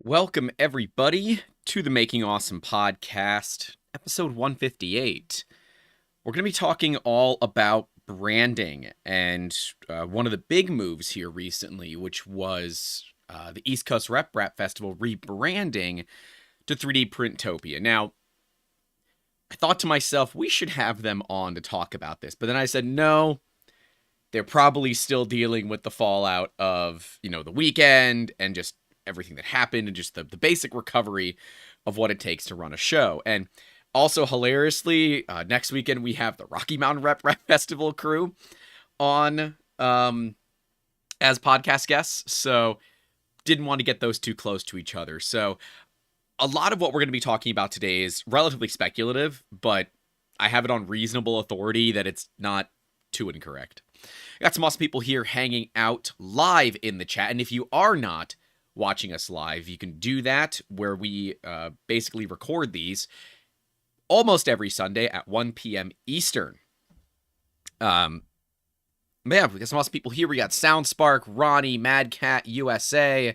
Welcome, everybody, to the Making Awesome podcast, episode 158. We're going to be talking all about branding and one of the big moves here recently, which was the East Coast Rep Festival rebranding to 3D Printopia. Now, I thought to myself, we should have them on to talk about this, but then I said, no, they're probably still dealing with the fallout of, the weekend and just everything that happened and just the basic recovery of what it takes to run a show. And also, hilariously, next weekend we have the Rocky Mountain Rep Festival crew on as podcast guests. So didn't want to get those too close to each other. So a lot of what we're going to be talking about today is relatively speculative, but I have it on reasonable authority that it's not too incorrect. Got some awesome people here hanging out live in the chat. And if you are not watching us live, you can do that where we basically record these almost every Sunday at 1 p.m. Eastern. Yeah, we got some awesome people here. We got Soundspark, Ronnie, Mad Cat USA.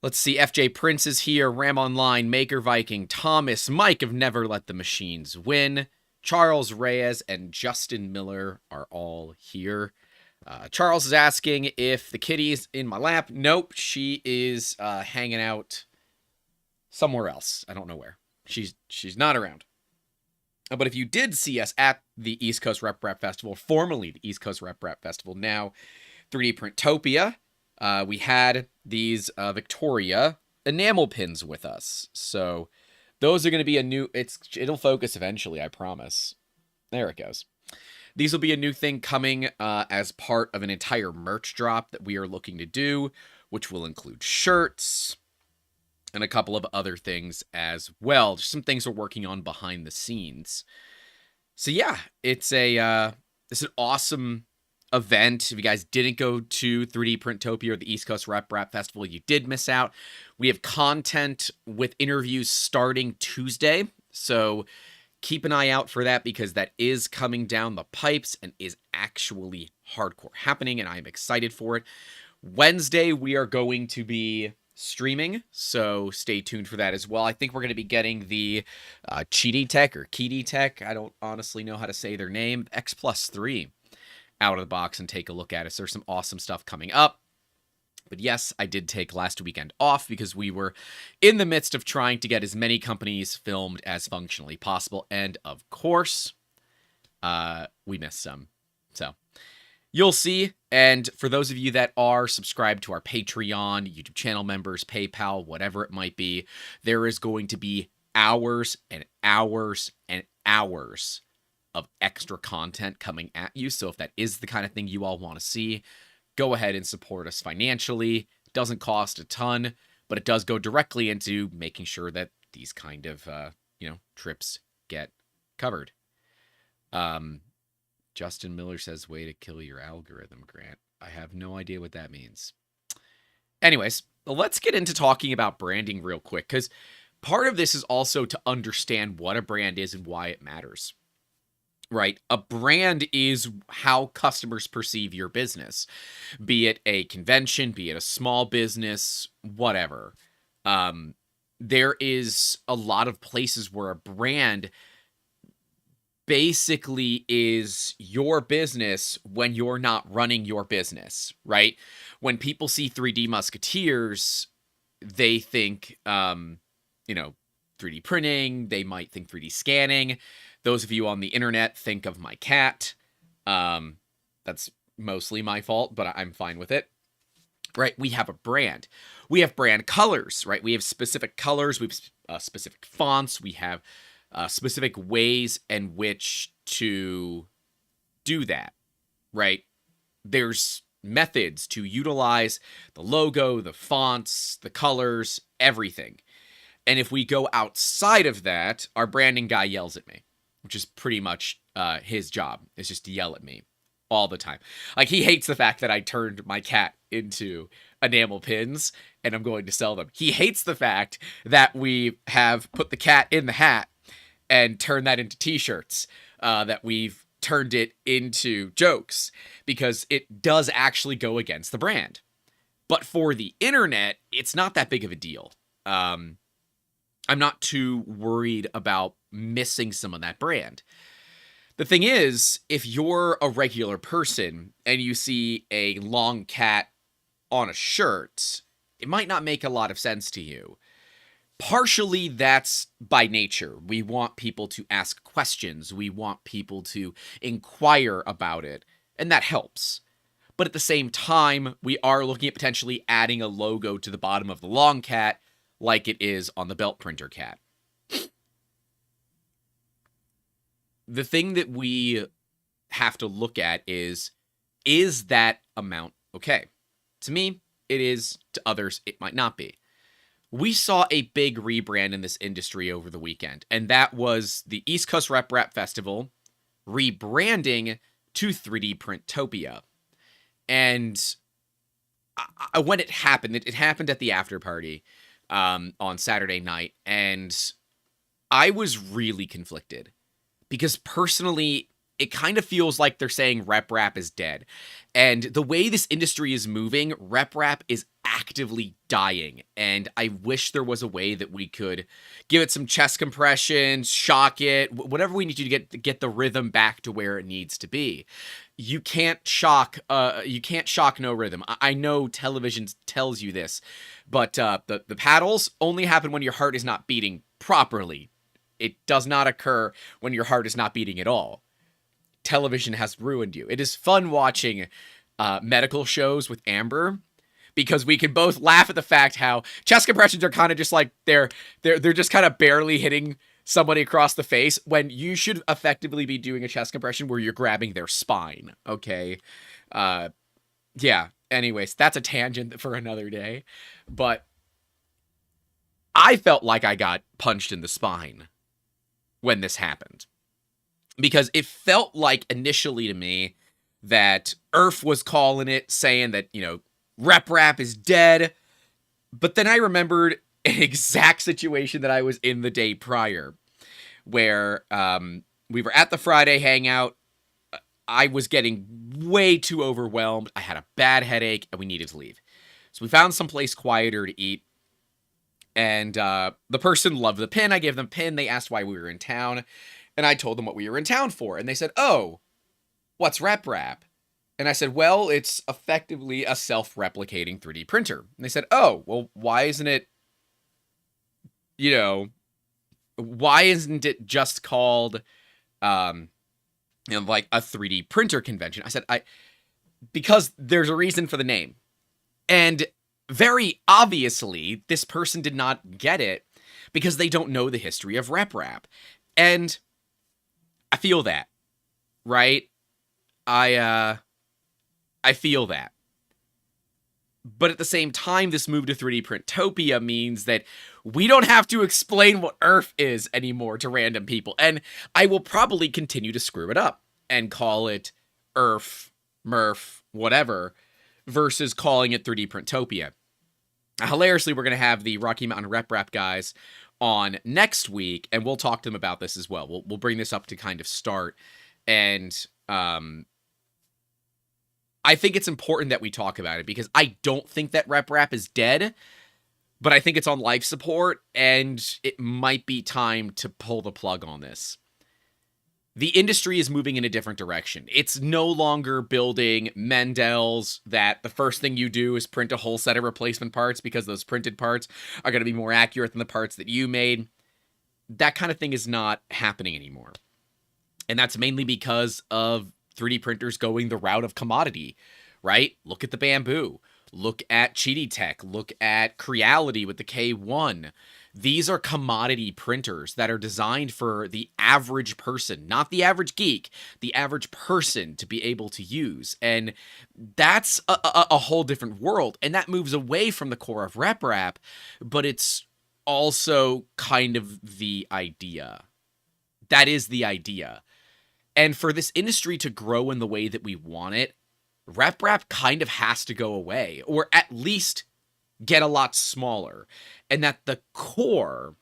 Let's see, FJ Prince is here, Ram Online, Maker Viking, Thomas, Mike of Never Let the Machines Win, Charles Reyes, and Justin Miller are all here. Charles is asking if the kitty's in my lap. Nope, she is hanging out somewhere else. I don't know where. She's not around. But if you did see us at the East Coast Rep Festival, formerly the East Coast Rep Festival, now 3D Printopia, we had these Victoria enamel pins with us. So those are going to be a new... It'll focus eventually, I promise. There it goes. These will be a new thing coming as part of an entire merch drop that we are looking to do, which will include shirts and a couple of other things as well. Just some things we're working on behind the scenes. So yeah, it's an awesome event. If you guys didn't go to 3D Printopia or the East Coast Rep Festival, you did miss out. We have content with interviews starting Tuesday, so keep an eye out for that because that is coming down the pipes and is actually hardcore happening, and I'm excited for it. Wednesday, we are going to be streaming, so stay tuned for that as well. I think we're going to be getting the Cheaty Tech or Keedy Tech, I don't honestly know how to say their name, X+3 out of the box and take a look at it. So there's some awesome stuff coming up. But yes, I did take last weekend off because we were in the midst of trying to get as many companies filmed as functionally possible. And of course, we missed some. So you'll see. And for those of you that are subscribed to our Patreon, YouTube channel members, PayPal, whatever it might be, there is going to be hours and hours and hours of extra content coming at you. So if that is the kind of thing you all want to see, go ahead and support us financially. It doesn't cost a ton, but it does go directly into making sure that these kind of, trips get covered. Justin Miller says, way to kill your algorithm, Grant. I have no idea what that means. Anyways, let's get into talking about branding real quick, because part of this is also to understand what a brand is and why it matters. Right? A brand is how customers perceive your business, be it a convention, be it a small business, whatever. There is a lot of places where a brand basically is your business when you're not running your business, right? When people see 3D Musketeers, they think, 3D printing, they might think 3D scanning. Those of you on the internet think of my cat. That's mostly my fault, but I'm fine with it. Right? We have a brand. We have brand colors, right? We have specific colors. We have specific fonts. We have specific ways in which to do that, right? There's methods to utilize the logo, the fonts, the colors, everything. And if we go outside of that, our branding guy yells at me, which is pretty much his job, is just to yell at me all the time. Like, he hates the fact that I turned my cat into enamel pins and I'm going to sell them. He hates the fact that we have put the cat in the hat and turned that into t-shirts, that we've turned it into jokes, because it does actually go against the brand. But for the internet, it's not that big of a deal. I'm not too worried about missing some of that brand. The thing is, if you're a regular person and you see a long cat on a shirt, it might not make a lot of sense to you. Partially, that's by nature. We want people to ask questions. We want people to inquire about it, and that helps. But at the same time, we are looking at potentially adding a logo to the bottom of the long cat like it is on the belt printer cat. The thing that we have to look at is that amount okay? To me, it is. To others, it might not be. We saw a big rebrand in this industry over the weekend, and that was the East Coast RepRap Festival rebranding to 3D Printopia. And when it happened at the after party on Saturday night, and I was really conflicted. Because personally, it kind of feels like they're saying RepRap is dead. And the way this industry is moving, RepRap is actively dying. And I wish there was a way that we could give it some chest compressions, shock it, whatever we need to get the rhythm back to where it needs to be. You can't shock no rhythm. I know television tells you this, but the paddles only happen when your heart is not beating properly. It does not occur when your heart is not beating at all. Television has ruined you. It is fun watching medical shows with Amber because we can both laugh at the fact how chest compressions are kind of just like they're just kind of barely hitting somebody across the face when you should effectively be doing a chest compression where you're grabbing their spine. Okay. Yeah. Anyways, that's a tangent for another day. But I felt like I got punched in the spine when this happened. Because it felt like initially to me that ERRF was calling it, saying that, RepRap is dead. But then I remembered an exact situation that I was in the day prior, where we were at the Friday hangout. I was getting way too overwhelmed. I had a bad headache, and we needed to leave. So we found someplace quieter to eat. And the person loved the pin. I gave them a pin. They asked why we were in town. And I told them what we were in town for. And they said, "Oh, what's RepRap?" And I said, "Well, it's effectively a self-replicating 3D printer." And they said, "Oh, well, why isn't it just called, like a 3D printer convention?" I said, because there's a reason for the name. And very obviously, this person did not get it because they don't know the history of RepRap. And I feel that, right? I feel that. But at the same time, this move to 3D Printopia means that we don't have to explain what ERRF is anymore to random people. And I will probably continue to screw it up and call it ERRF, MRF, whatever, versus calling it 3D Printopia. Hilariously, we're going to have the Rocky Mountain RepRap guys on next week, and we'll talk to them about this as well. We'll bring this up to kind of start. And I think it's important that we talk about it because I don't think that RepRap is dead, but I think it's on life support, and it might be time to pull the plug on this. The industry is moving in a different direction. It's no longer building Mendel's that the first thing you do is print a whole set of replacement parts because those printed parts are going to be more accurate than the parts that you made. That kind of thing is not happening anymore. And that's mainly because of 3D printers going the route of commodity, right? Look at the Bamboo. Look at Cheaty Tech. Look at Creality with the K1. These are commodity printers that are designed for the average person, not the average geek, the average person to be able to use. And that's a whole different world. And that moves away from the core of RepRap, but it's also kind of the idea. That is the idea. And for this industry to grow in the way that we want it, RepRap kind of has to go away, or at least get a lot smaller. And that the core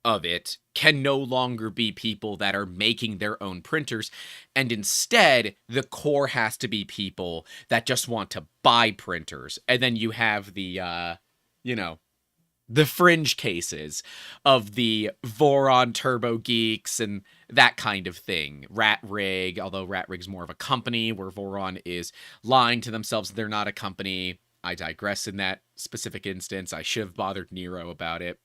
of it can no longer be people that are making their own printers, and instead the core has to be people that just want to buy printers. And then you have the you know the fringe cases of the Voron turbo geeks and that kind of thing. Rat Rig, although Rat Rig's more of a company, where Voron is lying to themselves they're not a company. I digress in that specific instance. I should have bothered Nero about it.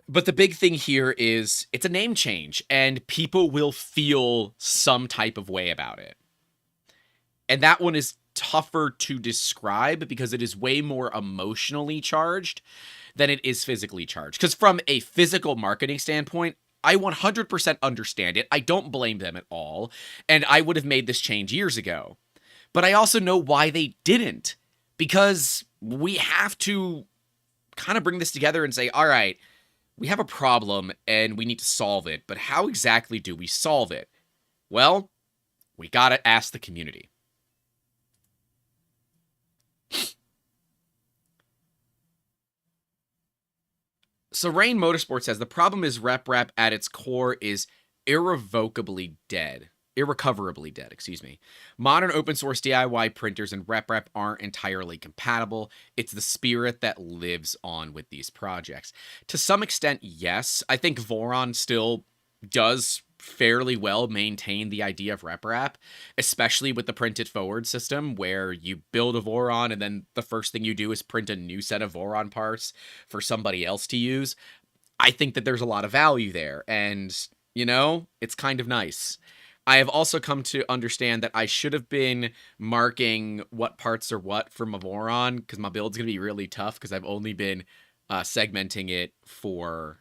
But the big thing here is it's a name change, and people will feel some type of way about it. And that one is tougher to describe because it is way more emotionally charged than it is physically charged. Because from a physical marketing standpoint, I 100% understand it. I don't blame them at all. And I would have made this change years ago. But I also know why they didn't. Because we have to kind of bring this together and say, all right, we have a problem and we need to solve it. But how exactly do we solve it? Well, we gotta ask the community. So Rain Motorsport says, the problem is RepRap at its core is irrecoverably dead. Excuse me. Modern open source DIY printers and RepRap aren't entirely compatible. It's the spirit that lives on with these projects. To some extent, yes. I think Voron still does fairly well maintain the idea of RepRap, especially with the printed forward system, where you build a Voron and then the first thing you do is print a new set of Voron parts for somebody else to use. I think that there's a lot of value there, and, it's kind of nice. I have also come to understand that I should have been marking what parts are what from a Voron, because my build's going to be really tough, because I've only been segmenting it for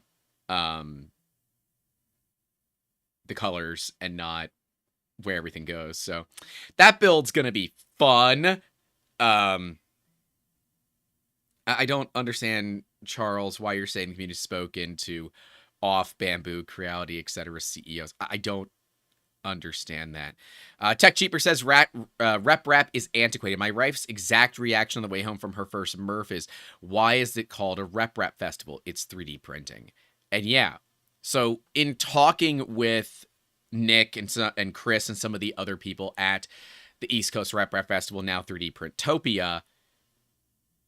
the colors and not where everything goes. So that build's going to be fun. I don't understand, Charles, why you're saying the community spoken to off Bamboo, Creality, etc. CEOs. I don't understand that. Tech Cheaper says RepRap is antiquated. My wife's exact reaction on the way home from her first Murph is, why is it called a RepRap festival? It's 3D printing. And yeah, so in talking with Nick and Chris and some of the other people at the East Coast RepRap Festival, now 3D Printopia,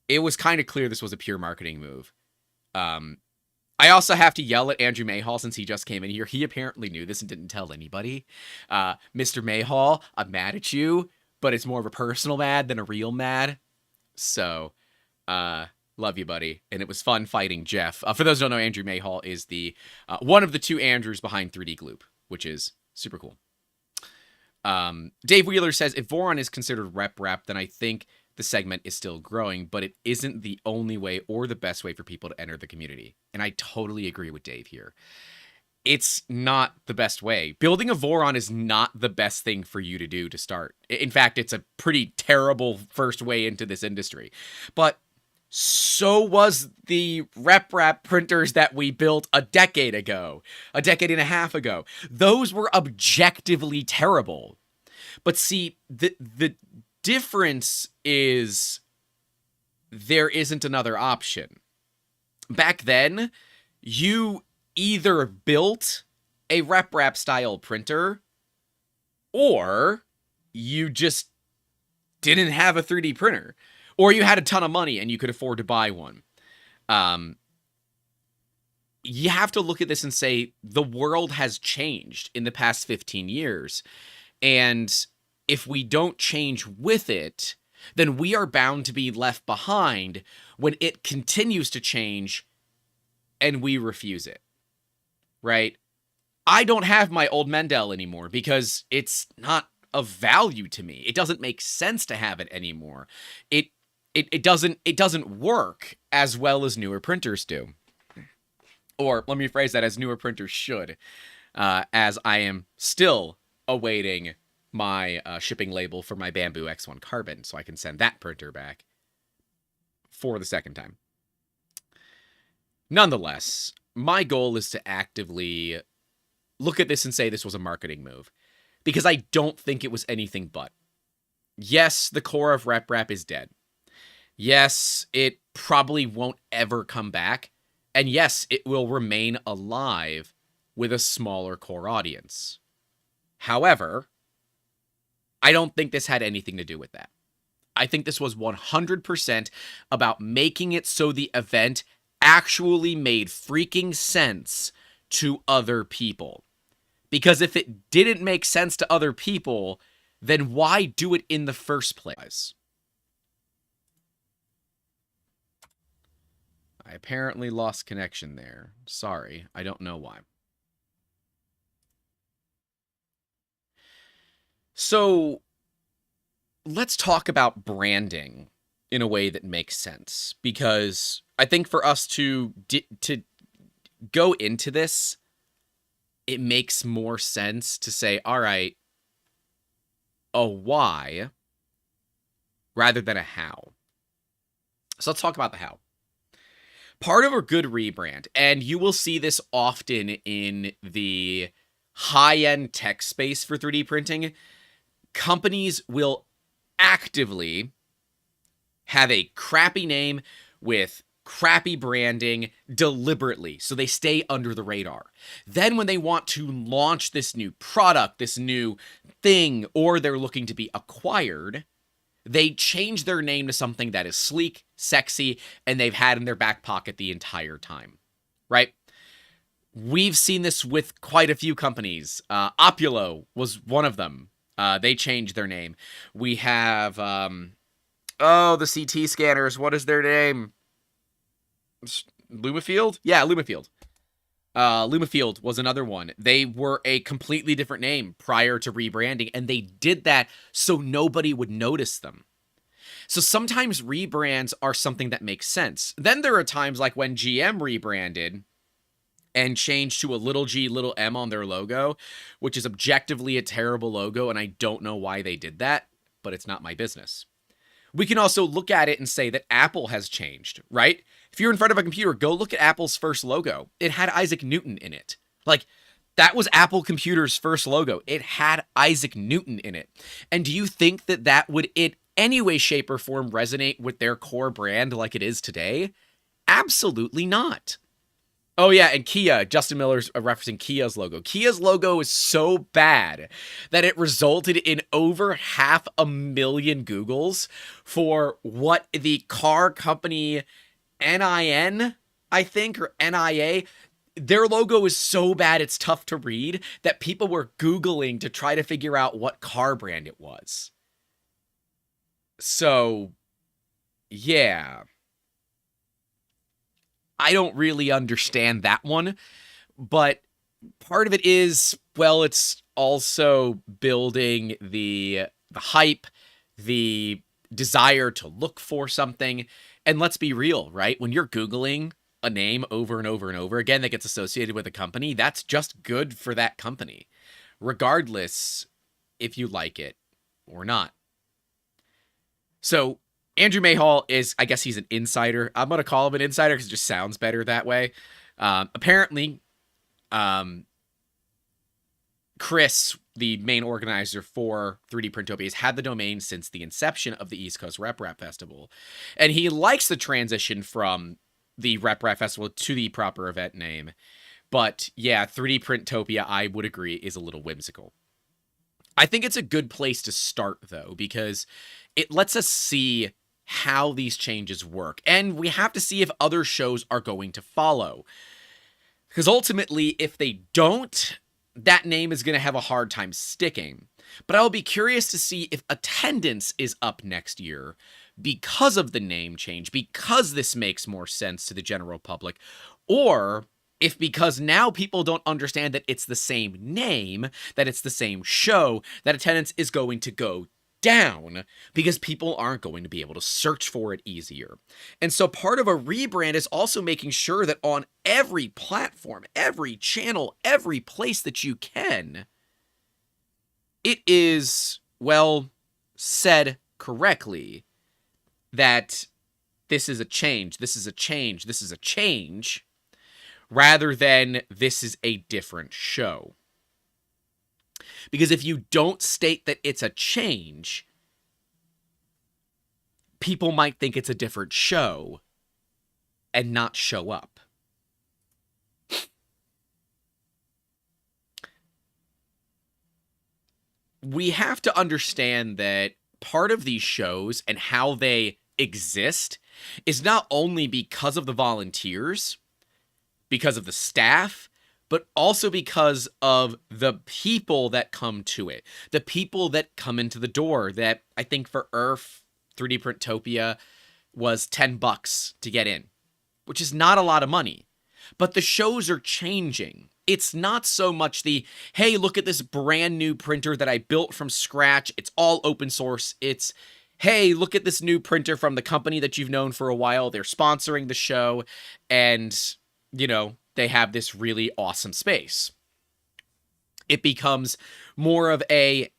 it was kind of clear this was a pure marketing move. I also have to yell at Andrew Mayhall since he just came in here. He apparently knew this and didn't tell anybody. Mr. Mayhall, I'm mad at you, but it's more of a personal mad than a real mad. So, love you, buddy. And it was fun fighting Jeff. For those who don't know, Andrew Mayhall is the one of the two Andrews behind 3D Gloop, which is super cool. Dave Wheeler says, if Voron is considered RepRap, then I think the segment is still growing, but it isn't the only way or the best way for people to enter the community. And I totally agree with Dave here. It's not the best way. Building a Voron is not the best thing for you to do to start. In fact, it's a pretty terrible first way into this industry. But so was the RepRap printers that we built a decade and a half ago. Those were objectively terrible. But see, the difference is there isn't another option. Back then, you either built a RepRap style printer or you just didn't have a 3D printer, or you had a ton of money and you could afford to buy one. You have to look at this and say the world has changed in the past 15 years. And if we don't change with it, then we are bound to be left behind when it continues to change and we refuse it, right? I don't have my old Mendel anymore because it's not of value to me. It doesn't make sense to have it anymore. It doesn't work as well as newer printers do. Or let me phrase that, as newer printers should, as I am still awaiting my shipping label for my Bamboo X1 Carbon, so I can send that printer back for the second time. Nonetheless, my goal is to actively look at this and say this was a marketing move, because I don't think it was anything but. Yes, the core of RepRap is dead. Yes, it probably won't ever come back, And yes, it will remain alive with a smaller core audience. However, I don't think this had anything to do with that. I think this was 100% about making it so the event actually made freaking sense to other people. Because if it didn't make sense to other people, then why do it in the first place? I apparently lost connection there. Sorry, I don't know why. So, let's talk about branding in a way that makes sense, because I think for us to go into this, it makes more sense to say, all right, a why rather than a how. So let's talk about the how. Part of a good rebrand, and you will see this often in the high-end tech space for 3D printing, companies will actively have a crappy name with crappy branding deliberately, so they stay under the radar. Then when they want to launch this new product, this new thing, or they're looking to be acquired, they change their name to something that is sleek, sexy, and they've had in their back pocket the entire time, right? We've seen this with quite a few companies. Opulo was one of them. They changed their name. We have, the CT scanners. What is their name? Lumafield? Yeah, Lumafield. Lumafield was another one. They were a completely different name prior to rebranding, and they did that so nobody would notice them. So sometimes rebrands are something that makes sense. Then there are times like when GM rebranded and changed to a little g, little m on their logo, which is objectively a terrible logo, and I don't know why they did that, but it's not my business. We can also look at it and say that Apple has changed, right? If you're in front of a computer, go look at Apple's first logo. It had Isaac Newton in it. Like, that was Apple Computer's first logo. It had Isaac Newton in it. And do you think that that would in any way, shape, or form resonate with their core brand like it is today? Absolutely not. Oh yeah, and Kia, Justin Miller's referencing Kia's logo. Kia's logo is so bad that it resulted in over 500,000 Googles for what the car company NIN, I think, or NIA, their logo is so bad it's tough to read that people were Googling to try to figure out what car brand it was. So, yeah. I don't really understand that one, but part of it is, well, it's also building the hype, the desire to look for something. And let's be real, right? When you're Googling a name over and over and over again that gets associated with a company, that's just good for that company, regardless if you like it or not. So Andrew Mayhall is, I guess he's an insider. I'm going to call him an insider because it just sounds better that way. Apparently, Chris, the main organizer for 3D Printopia, has had the domain since the inception of the East Coast RepRap Festival. And he likes the transition from the RepRap Festival to the proper event name. But yeah, 3D Printopia, I would agree, is a little whimsical. I think it's a good place to start, though, because it lets us see how these changes work. And we have to see if other shows are going to follow. Because ultimately, if they don't, that name is going to have a hard time sticking. But I'll be curious to see if attendance is up next year because of the name change, because this makes more sense to the general public, or if because now people don't understand that it's the same name, that it's the same show, that attendance is going to go down because people aren't going to be able to search for it easier. And so part of a rebrand is also making sure that on every platform, every channel, every place that you can, it is, well, said correctly that this is a change, this is a change, this is a change, rather than this is a different show. Because if you don't state that it's a change, people might think it's a different show and not show up. we have to understand that part of these shows and how they exist is not only because of the volunteers, because of the staff, but also because of the people that come to it. The people that come into the door. That I think for ERRF 3D Printopia was $10 to get in, which is not a lot of money. But the shows are changing. It's not so much the, hey, look at this brand new printer that I built from scratch. It's all open source. It's, hey, look at this new printer from the company that you've known for a while. They're sponsoring the show. And, you know, they have this really awesome space. It becomes more of a,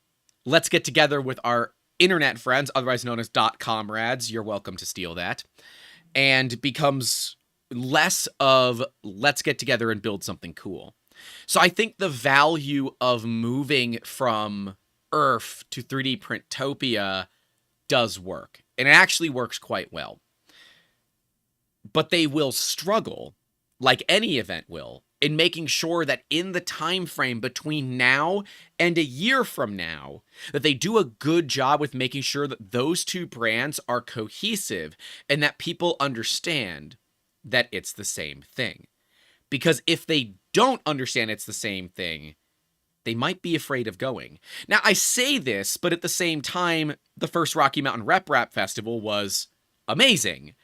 let's get together with our internet friends, otherwise known as .comrades. You're welcome to steal that. And becomes less of, let's get together and build something cool. So I think the value of moving from ERRF to 3D Printopia does work. And it actually works quite well. But they will struggle, like any event will, in making sure that in the time frame between now and a year from now, that they do a good job with making sure that those two brands are cohesive and that people understand that it's the same thing. Because if they don't understand it's the same thing, they might be afraid of going. Now, I say this, but at the same time, the first Rocky Mountain RepRap Festival was amazing.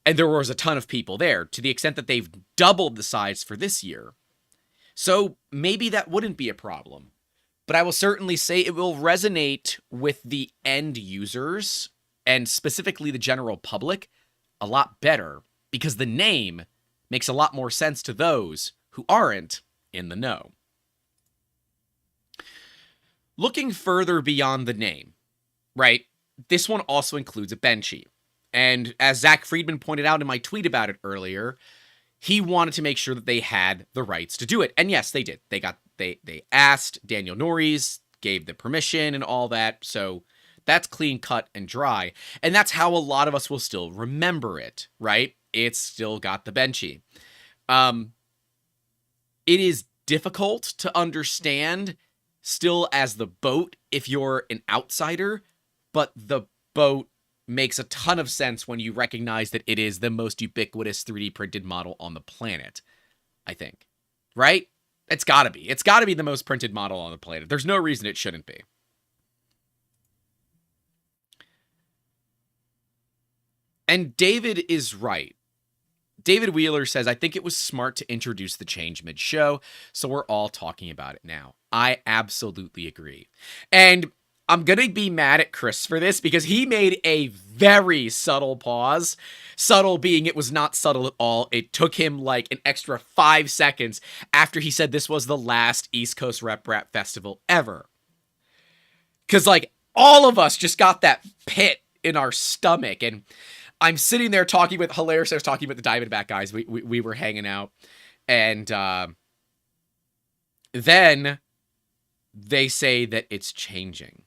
And there was a ton of people there, to the extent that they've doubled the size for this year. So maybe that wouldn't be a problem. But I will certainly say it will resonate with the end users, and specifically the general public, a lot better, because the name makes a lot more sense to those who aren't in the know. Looking further beyond the name, right, this one also includes a benchy. And as Zach Friedman pointed out in my tweet about it earlier, he wanted to make sure that they had the rights to do it. And yes, they did. They asked Daniel Norris, gave the permission and all that. So that's clean cut and dry. And that's how a lot of us will still remember it, right? It's still got the benchy. It is difficult to understand still as the boat if you're an outsider, but the boat makes a ton of sense when you recognize that it is the most ubiquitous 3D printed model on the planet, I think. Right? It's gotta be. It's gotta be the most printed model on the planet. There's no reason it shouldn't be. And David is right. David Wheeler says, I think it was smart to introduce the change mid-show, so we're all talking about it now. I absolutely agree. And I'm going to be mad at Chris for this because he made a very subtle pause. Subtle being it was not subtle at all. It took him like an extra 5 seconds after he said this was the last East Coast RepRap Festival ever. Because like all of us just got that pit in our stomach. And I'm sitting there talking with, hilarious, I was talking with the Diamondback guys. We were hanging out. And then they say that it's changing.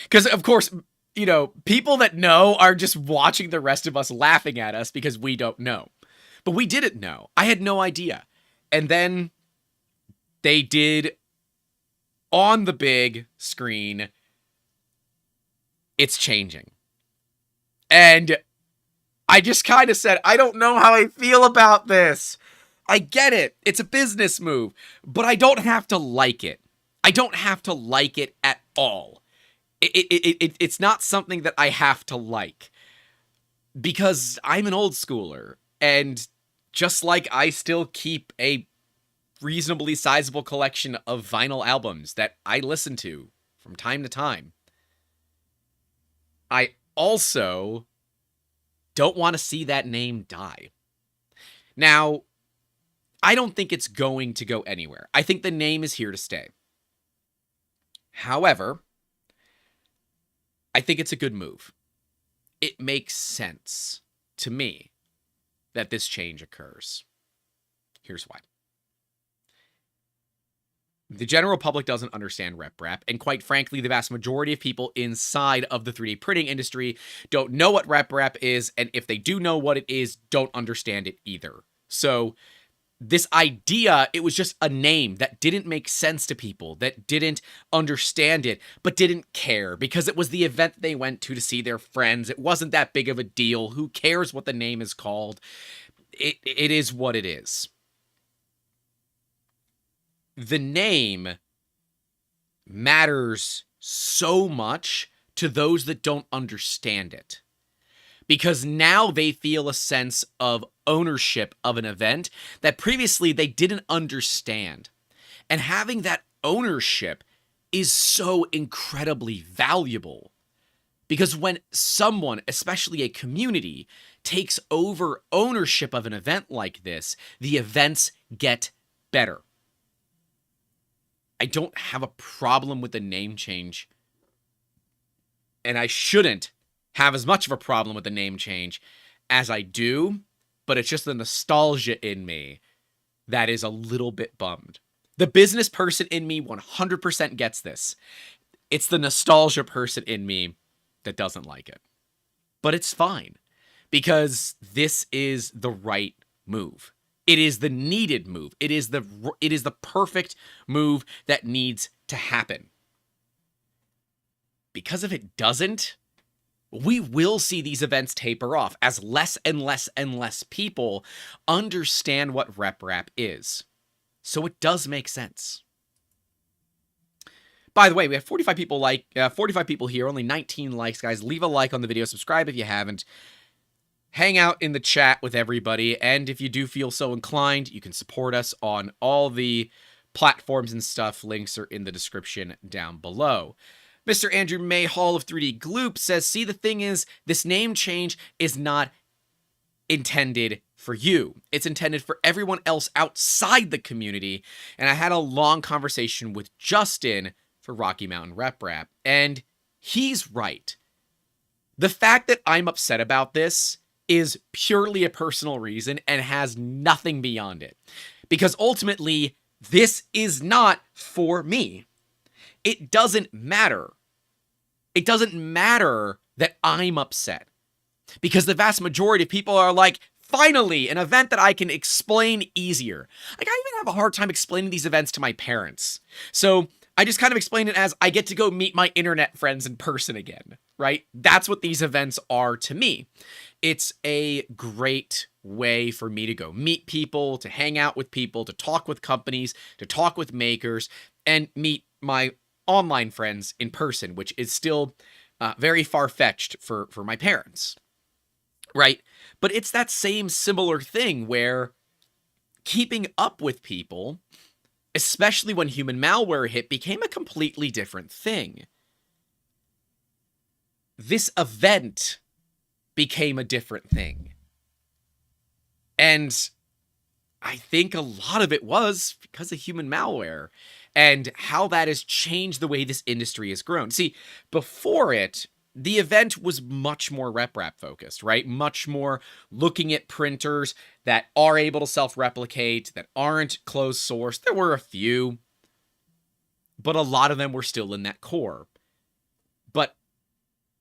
Because, of course, you know, people that know are just watching the rest of us laughing at us because we don't know. But we didn't know. I had no idea. And then they did on the big screen, it's changing. And I just kind of said, I don't know how I feel about this. I get it. It's a business move. But I don't have to like it. I don't have to like it at all. It's not something that I have to like. Because I'm an old schooler. And just like I still keep a reasonably sizable collection of vinyl albums that I listen to from time to time, I also don't want to see that name die. Now, I don't think it's going to go anywhere. I think the name is here to stay. However, I think it's a good move. It makes sense to me that this change occurs. Here's why. The general public doesn't understand RepRap, and quite frankly, the vast majority of people inside of the 3D printing industry don't know what RepRap is, and if they do know what it is, don't understand it either. So this idea, it was just a name that didn't make sense to people, that didn't understand it, but didn't care because it was the event they went to see their friends. It wasn't that big of a deal. Who cares what the name is called? It is what it is. The name matters so much to those that don't understand it, because now they feel a sense of ownership of an event that previously they didn't understand. And having that ownership is so incredibly valuable, because when someone, especially a community, takes over ownership of an event like this, the events get better. I don't have a problem with the name change, and I shouldn't have as much of a problem with the name change as I do, but it's just the nostalgia in me that is a little bit bummed. The business person in me 100% gets this. It's the nostalgia person in me that doesn't like it. But it's fine, because this is the right move. It is the needed move. It is the perfect move that needs to happen. Because if it doesn't, we will see these events taper off as less and less and less people understand what RepRap is. So it does make sense. By the way, we have 45 people here, only 19 likes, guys. Leave a like on the video, subscribe if you haven't. Hang out in the chat with everybody, and if you do feel so inclined, you can support us on all the platforms and stuff. Links are in the description down below. Mr. Andrew May Hall of 3D Gloop says, see, the thing is, this name change is not intended for you. It's intended for everyone else outside the community. And I had a long conversation with Justin for Rocky Mountain RepRap, and he's right. The fact that I'm upset about this is purely a personal reason and has nothing beyond it. Because ultimately, this is not for me. It doesn't matter. It doesn't matter that I'm upset. Because the vast majority of people are like, finally, an event that I can explain easier. Like, I even have a hard time explaining these events to my parents. So I just kind of explain it as I get to go meet my internet friends in person again, right? That's what these events are to me. It's a great way for me to go meet people, to hang out with people, to talk with companies, to talk with makers, and meet my online friends in person, which is still very far-fetched for my parents, right? But it's that same similar thing where keeping up with people, especially when human malware hit, became a completely different thing. This event became a different thing. And I think a lot of it was because of human malware and how that has changed the way this industry has grown. See, before it, the event was much more RepRap focused, right? Much more looking at printers that are able to self-replicate, that aren't closed source. There were a few, but a lot of them were still in that core. But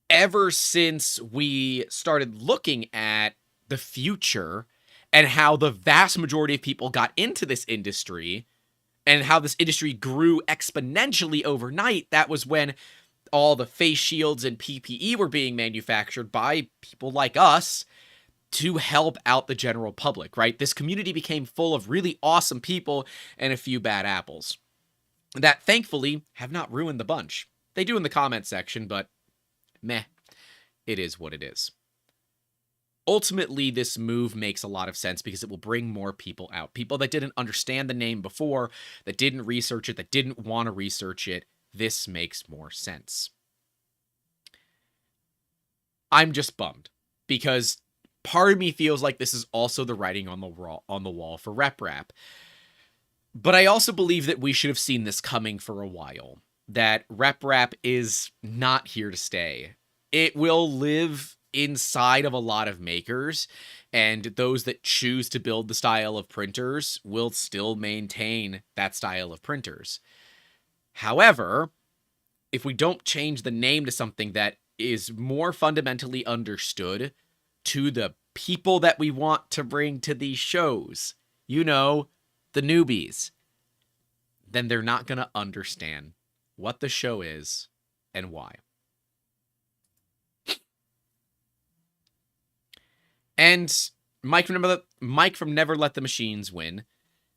ever since we started looking at the future and how the vast majority of people got into this industry and how this industry grew exponentially overnight, that was when all the face shields and PPE were being manufactured by people like us to help out the general public, right? This community became full of really awesome people and a few bad apples that thankfully have not ruined the bunch. They do in the comment section, but meh, it is what it is. Ultimately, this move makes a lot of sense because it will bring more people out. People that didn't understand the name before, that didn't research it, that didn't want to research it. This makes more sense. I'm just bummed because part of me feels like this is also the writing on the wall for RepRap. But I also believe that we should have seen this coming for a while, that RepRap is not here to stay. It will live inside of a lot of makers, and those that choose to build the style of printers will still maintain that style of printers. However, if we don't change the name to something that is more fundamentally understood to the people that we want to bring to these shows, the newbies, then they're not going to understand what the show is and why. And Mike from Never Let the Machines Win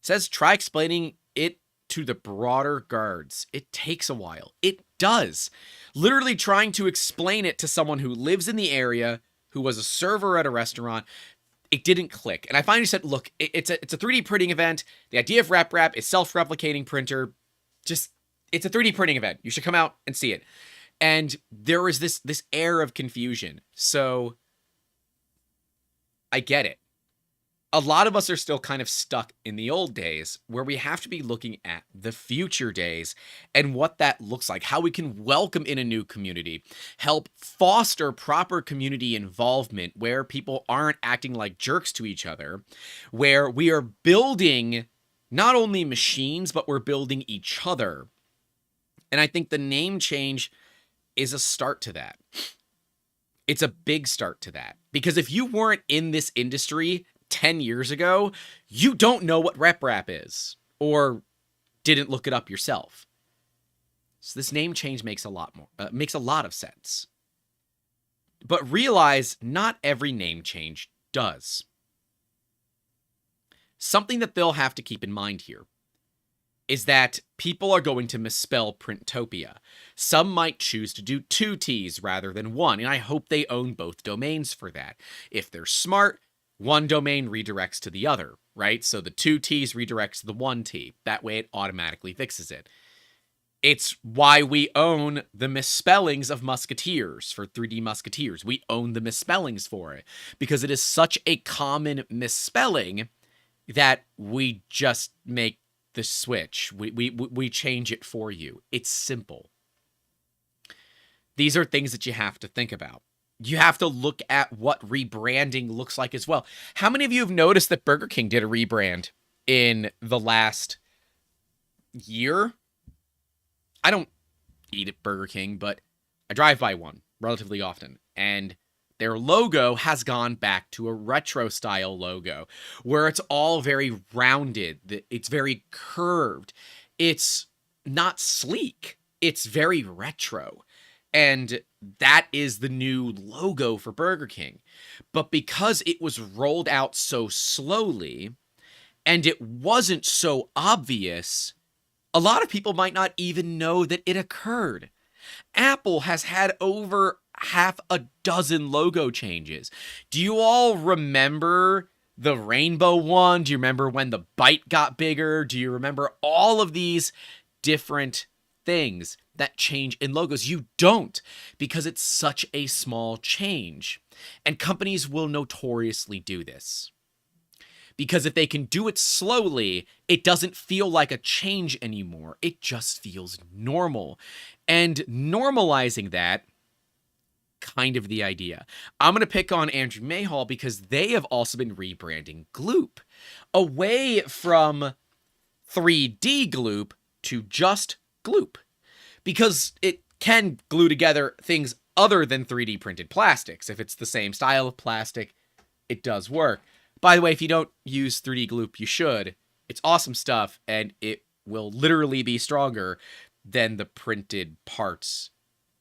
says, try explaining it to the broader guards. It takes a while. It does. Literally trying to explain it to someone who lives in the area, who was a server at a restaurant, it didn't click. And I finally said, look, it's a 3D printing event. The idea of RepRap is self-replicating printer. Just, it's a 3D printing event. You should come out and see it. And there was this air of confusion. So I get it. A lot of us are still kind of stuck in the old days where we have to be looking at the future days and what that looks like, how we can welcome in a new community, help foster proper community involvement where people aren't acting like jerks to each other, where we are building not only machines, but we're building each other. And I think the name change is a start to that. It's a big start to that. Because if you weren't in this industry 10 years ago, you don't know what RepRap is, or didn't look it up yourself. So this name change makes a lot of sense. But realize not every name change does. Something that they'll have to keep in mind here is that people are going to misspell Printopia. Some might choose to do 2 T's rather than 1, and I hope they own both domains for that. If they're smart, one domain redirects to the other, right? So the 2 T's redirects to the 1 T. That way it automatically fixes it. It's why we own the misspellings of Musketeers for 3D Musketeers. We own the misspellings for it because it is such a common misspelling that we just make the switch. We change it for you. It's simple. These are things that you have to think about. You have to look at what rebranding looks like as well. How many of you have noticed that Burger King did a rebrand in the last year? I don't eat at Burger King, but I drive by one relatively often. And their logo has gone back to a retro style logo where it's all very rounded. It's very curved. It's not sleek. It's very retro. And that is the new logo for Burger King. But because it was rolled out so slowly and it wasn't so obvious, a lot of people might not even know that it occurred. Apple has had over half a dozen logo changes. Do you all remember the rainbow one? Do you remember when the bite got bigger? Do you remember all of these different things that change in logos? You don't, because it's such a small change. And companies will notoriously do this. Because if they can do it slowly, it doesn't feel like a change anymore. It just feels normal. And normalizing that, kind of the idea. I'm going to pick on Andrew Mayhall because they have also been rebranding Gloop away from 3D Gloop to just Gloop, because it can glue together things other than 3D printed plastics. If it's the same style of plastic, it does work. By the way, if you don't use 3D Gloop, you should. It's awesome stuff, and it will literally be stronger than the printed parts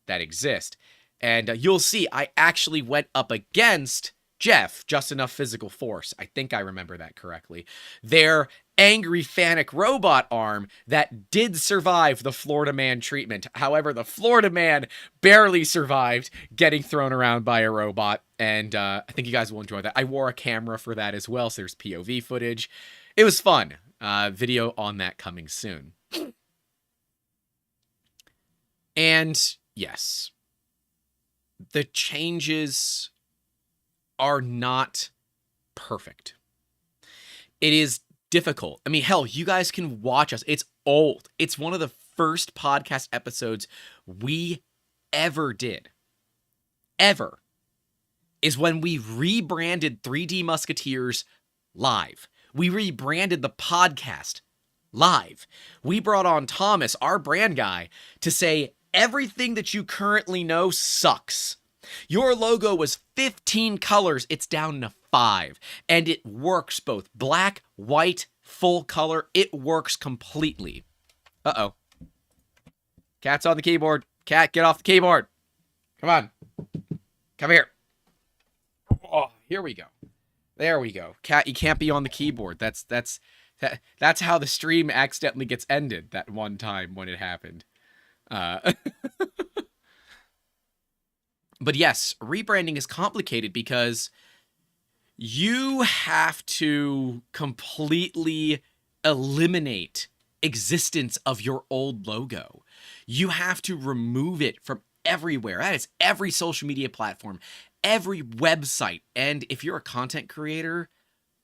that exist. And you'll see, I actually went up against Jeff, Just Enough Physical Force. I think I remember that correctly. Their angry Fanic robot arm that did survive the Florida Man treatment. However, the Florida Man barely survived getting thrown around by a robot. And I think you guys will enjoy that. I wore a camera for that as well, so there's POV footage. It was fun. Video on that coming soon. And yes, the changes are not perfect. It is difficult. I mean, hell, you guys can watch us. It's old. It's one of the first podcast episodes we ever did. Ever. Is when we rebranded 3D Musketeers live. We rebranded the podcast live. We brought on Thomas, our brand guy, to say everything that you currently know sucks. Your logo was 15 colors. It's down to 5. And it works both black, white, full color. It works completely. Uh-oh. Cat's on the keyboard. Cat, get off the keyboard. Come on. Come here. Oh, here we go. There we go. Cat, you can't be on the keyboard. That's how the stream accidentally gets ended that one time when it happened. But yes, rebranding is complicated because you have to completely eliminate existence of your old logo. You have to remove it from everywhere. That is every social media platform, every website. And if you're a content creator,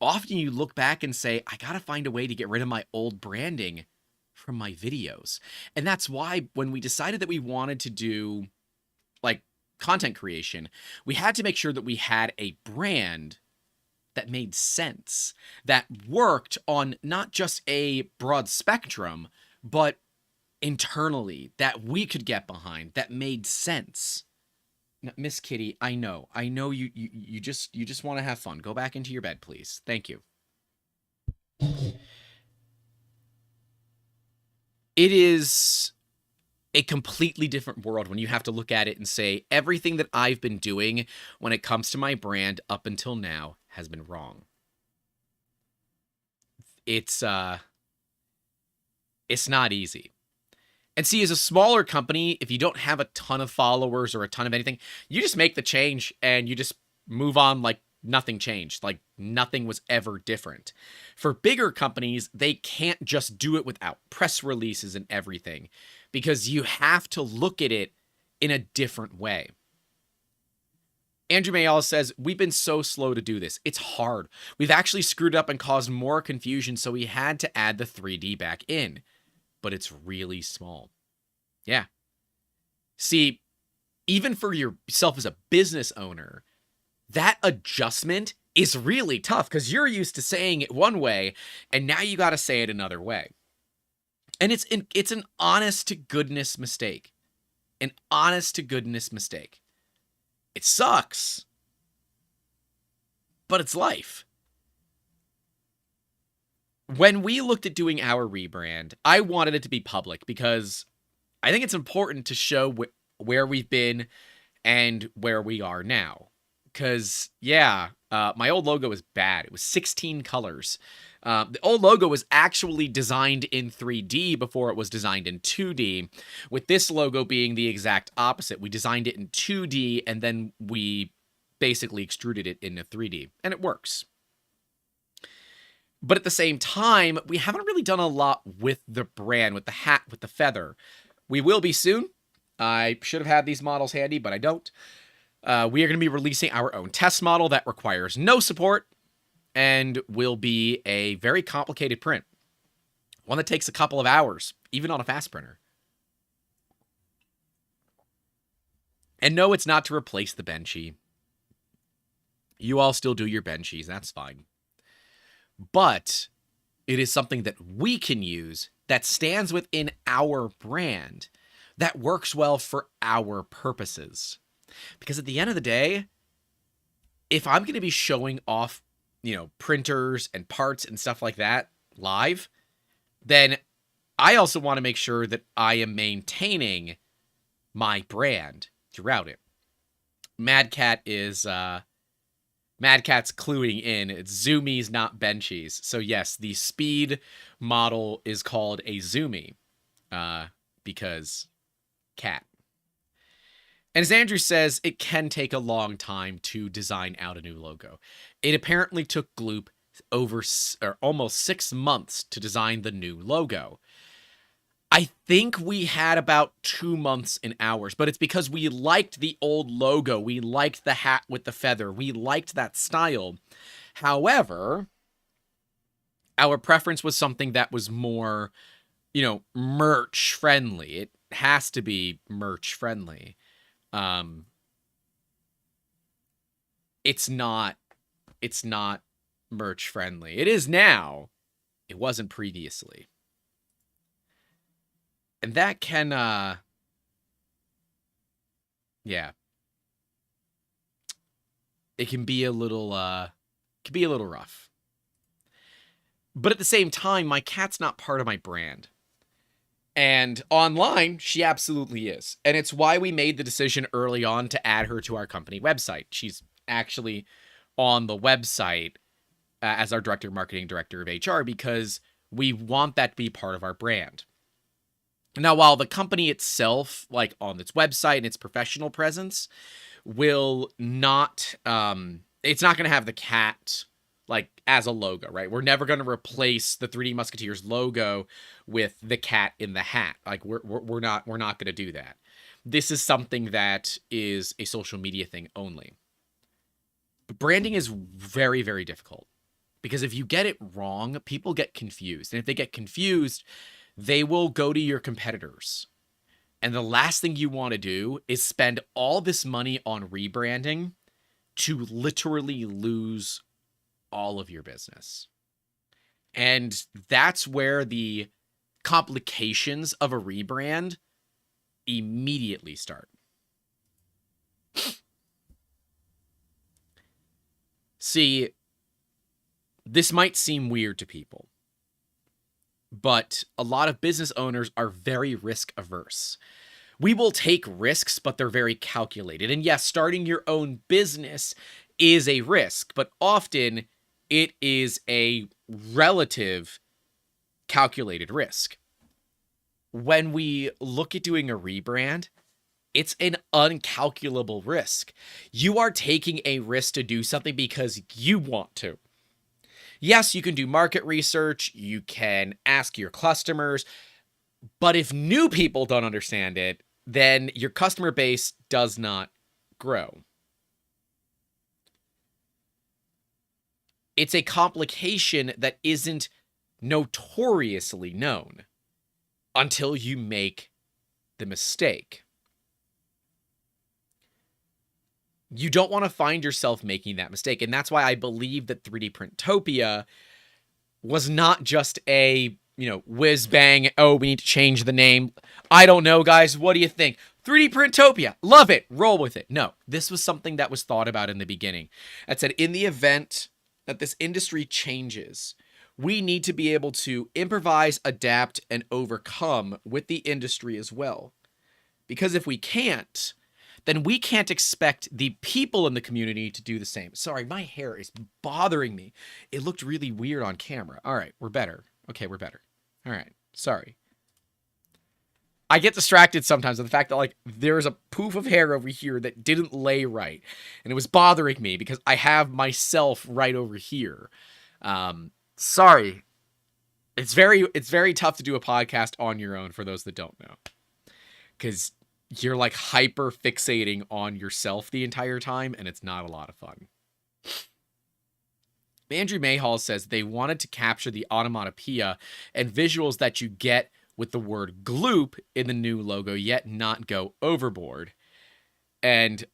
often you look back and say, I gotta find a way to get rid of my old branding from my videos. And that's why when we decided that we wanted to do like content creation, we had to make sure that we had a brand that made sense, that worked on not just a broad spectrum, but internally, that we could get behind, that made sense. Now, Miss Kitty, I know you just want to have fun. Go back into your bed, please. Thank you. It is a completely different world when you have to look at it and say, everything that I've been doing when it comes to my brand up until now has been wrong. It's not easy. And see, as a smaller company, if you don't have a ton of followers or a ton of anything, you just make the change and you just move on like nothing changed, like nothing was ever different. For bigger companies, they can't just do it without press releases and everything, because you have to look at it in a different way. Andrew Mayall says, we've been so slow to do this. It's hard. We've actually screwed up and caused more confusion, so we had to add the 3D back in. But it's really small. Yeah. See, even for yourself as a business owner, that adjustment is really tough because you're used to saying it one way, and now you got to say it another way. And it's an honest-to-goodness mistake. An honest-to-goodness mistake. It sucks, but it's life. When we looked at doing our rebrand, I wanted it to be public because I think it's important to show where we've been and where we are now. Because, yeah, my old logo was bad. It was 16 colors. The old logo was actually designed in 3D before it was designed in 2D, with this logo being the exact opposite. We designed it in 2D, and then we basically extruded it into 3D, and it works. But at the same time, we haven't really done a lot with the brand, with the hat, with the feather. We will be soon. I should have had these models handy, but I don't. We are going to be releasing our own test model that requires no support and will be a very complicated print. One that takes a couple of hours, even on a fast printer. And no, it's not to replace the Benchy. You all still do your Benchies, that's fine. But it is something that we can use that stands within our brand, that works well for our purposes. Because at the end of the day, if I'm going to be showing off, printers and parts and stuff like that live, then I also want to make sure that I am maintaining my brand throughout it. Mad Cat's cluing in. It's zoomies, not benchies. So yes, the speed model is called a zoomie because cat. And as Andrew says, it can take a long time to design out a new logo. It apparently took Gloop almost 6 months to design the new logo. I think we had about 2 months in ours, but it's because we liked the old logo. We liked the hat with the feather. We liked that style. However, our preference was something that was more, merch friendly. It has to be merch friendly. It's not merch friendly. It is now. It wasn't previously. And that can, yeah. it can be a little rough. But at the same time, my cat's not part of my brand. And online, she absolutely is. And it's why we made the decision early on to add her to our company website. She's actually on the website as our director of marketing, director of HR, because we want that to be part of our brand. Now, while the company itself, like on its website and its professional presence, will not, it's not going to have the cat like as a logo, right? We're never going to replace the 3D Musketeers logo with the cat in the hat. Like we're not going to do that. This is something that is a social media thing only. But branding is very, very difficult because if you get it wrong, people get confused. And if they get confused, they will go to your competitors. And the last thing you want to do is spend all this money on rebranding to literally lose all of your business. And that's where the complications of a rebrand immediately start. See, this might seem weird to people, but a lot of business owners are very risk averse. We will take risks, but they're very calculated. And yes, starting your own business is a risk, but often it is a relative calculated risk. When we look at doing a rebrand, it's an uncalculable risk. You are taking a risk to do something because you want to. Yes, you can do market research, you can ask your customers, but if new people don't understand it, then your customer base does not grow. It's a complication that isn't notoriously known until you make the mistake. You don't want to find yourself making that mistake. And that's why I believe that 3D Printopia was not just a, whiz bang, oh, we need to change the name. I don't know, guys. What do you think? 3D Printopia. Love it. Roll with it. No, this was something that was thought about in the beginning. That said, in the event that this industry changes, we need to be able to improvise, adapt, and overcome with the industry as well. Because if we can't, then we can't expect the people in the community to do the same. Sorry, my hair is bothering me. It looked really weird on camera. All right, we're better. Okay, we're better. All right, sorry. I get distracted sometimes with the fact that there's a poof of hair over here that didn't lay right. And it was bothering me because I have myself right over here. Sorry. It's very tough to do a podcast on your own for those that don't know. Because you're hyper fixating on yourself the entire time, and it's not a lot of fun. Andrew Mayhall says they wanted to capture the onomatopoeia and visuals that you get with the word gloop in the new logo, yet not go overboard. And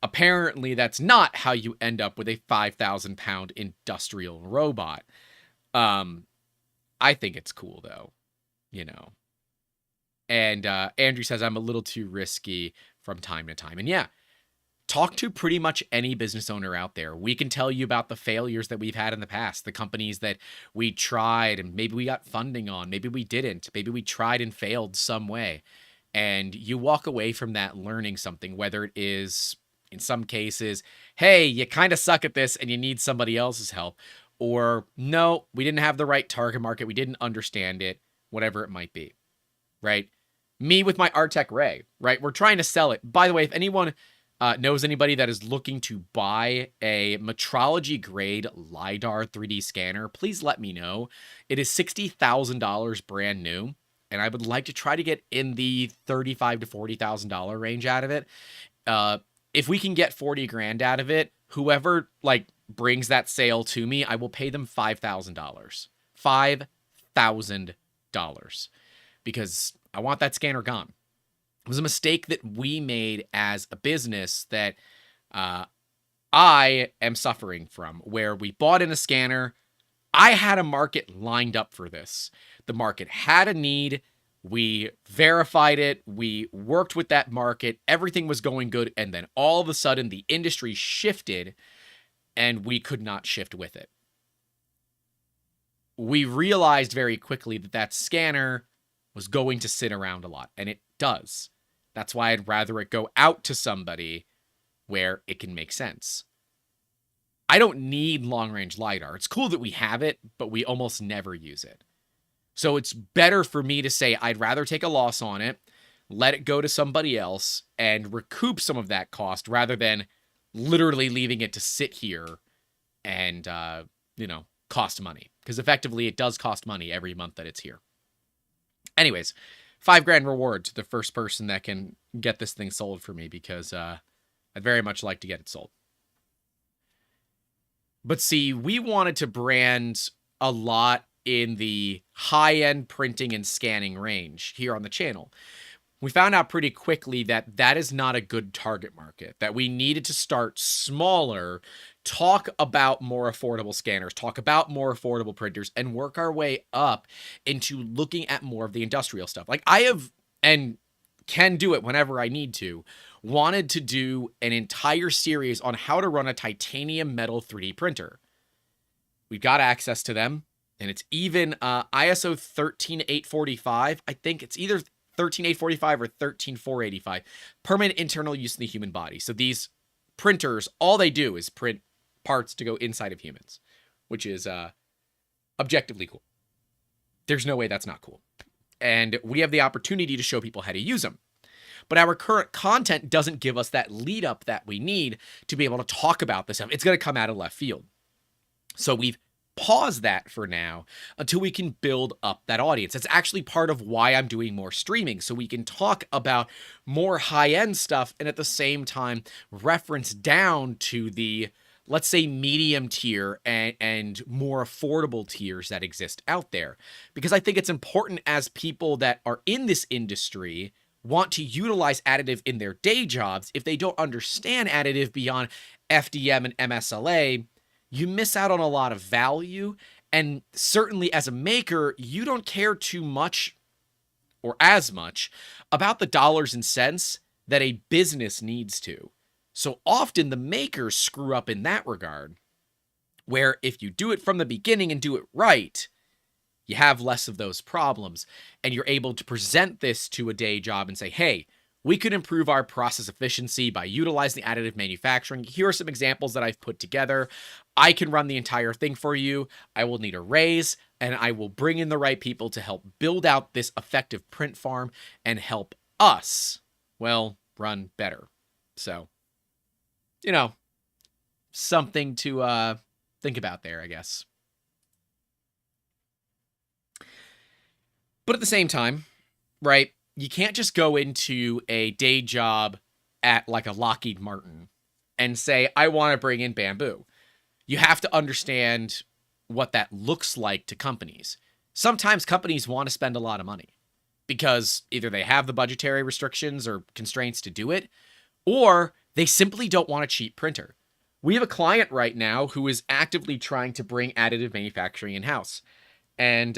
apparently that's not how you end up with a 5,000-pound industrial robot. I think it's cool, though, And Andrew says, I'm a little too risky from time to time. And yeah, talk to pretty much any business owner out there. We can tell you about the failures that we've had in the past, the companies that we tried and maybe we got funding on, maybe we didn't, maybe we tried and failed some way. And you walk away from that learning something, whether it is, in some cases, hey, you kind of suck at this and you need somebody else's help. Or, no, we didn't have the right target market. We didn't understand it, whatever it might be, right? Me with my Artec Ray, right? We're trying to sell it. By the way, if anyone knows anybody that is looking to buy a metrology grade LiDAR 3D scanner, please let me know. It is $60,000 brand new, and I would like to try to get in the $35,000 to $40,000 range out of it. If we can get 40 grand out of it, whoever brings that sale to me, I will pay them $5,000. $5,000. Because I want that scanner gone. It was a mistake that we made as a business that I am suffering from, where we bought in a scanner. I had a market lined up for this. The market had a need. We verified it. We worked with that market. Everything was going good. And then all of a sudden, the industry shifted and we could not shift with it. We realized very quickly that that scanner was going to sit around a lot, and it does. That's why I'd rather it go out to somebody where it can make sense. I don't need long-range LiDAR. It's cool that we have it, but we almost never use it. So it's better for me to say I'd rather take a loss on it, let it go to somebody else, and recoup some of that cost rather than literally leaving it to sit here and, cost money. Because effectively, it does cost money every month that it's here. Anyways, $5,000 reward to the first person that can get this thing sold for me, because I'd very much like to get it sold. But see, we wanted to brand a lot in the high-end printing and scanning range here on the channel. We found out pretty quickly that that is not a good target market, that we needed to start smaller, talk about more affordable scanners, talk about more affordable printers, and work our way up into looking at more of the industrial stuff. Like I have, and can do it whenever I need to, wanted to do an entire series on how to run a titanium metal 3D printer. We've got access to them, and it's even ISO 13845. I think it's either 13845 or 13485. Permanent internal use in the human body. So these printers, all they do is print parts to go inside of humans, which is objectively cool. There's no way that's not cool. And we have the opportunity to show people how to use them. But our current content doesn't give us that lead up that we need to be able to talk about this stuff. It's going to come out of left field. So we've paused that for now until we can build up that audience. That's actually part of why I'm doing more streaming, so we can talk about more high-end stuff and at the same time reference down to the, let's say, medium tier and more affordable tiers that exist out there. Because I think it's important, as people that are in this industry want to utilize additive in their day jobs, if they don't understand additive beyond FDM and MSLA, you miss out on a lot of value. And certainly as a maker, you don't care too much or as much about the dollars and cents that a business needs to. So often the makers screw up in that regard, where if you do it from the beginning and do it right, you have less of those problems, and you're able to present this to a day job and say, hey, we could improve our process efficiency by utilizing additive manufacturing. Here are some examples that I've put together. I can run the entire thing for you. I will need a raise, and I will bring in the right people to help build out this effective print farm and help us, well, run better. So, something to think about there, I guess. But at the same time, right, you can't just go into a day job at like a Lockheed Martin and say, I want to bring in bamboo. You have to understand what that looks like to companies. Sometimes companies want to spend a lot of money because either they have the budgetary restrictions or constraints to do it, or they simply don't want a cheap printer. We have a client right now who is actively trying to bring additive manufacturing in-house. And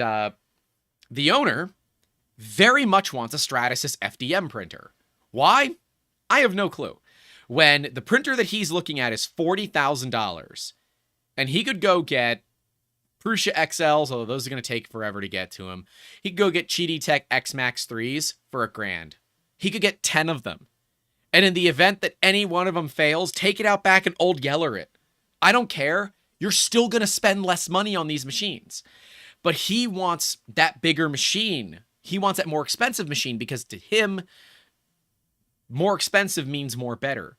the owner very much wants a Stratasys FDM printer. Why? I have no clue. When the printer that he's looking at is $40,000, and he could go get Prusa XLs, although those are going to take forever to get to him. He could go get Cheetah X Max 3s for $1,000. He could get 10 of them. And in the event that any one of them fails, take it out back and Old Yeller it. I don't care. You're still going to spend less money on these machines. But he wants that bigger machine. He wants that more expensive machine because to him, more expensive means more better.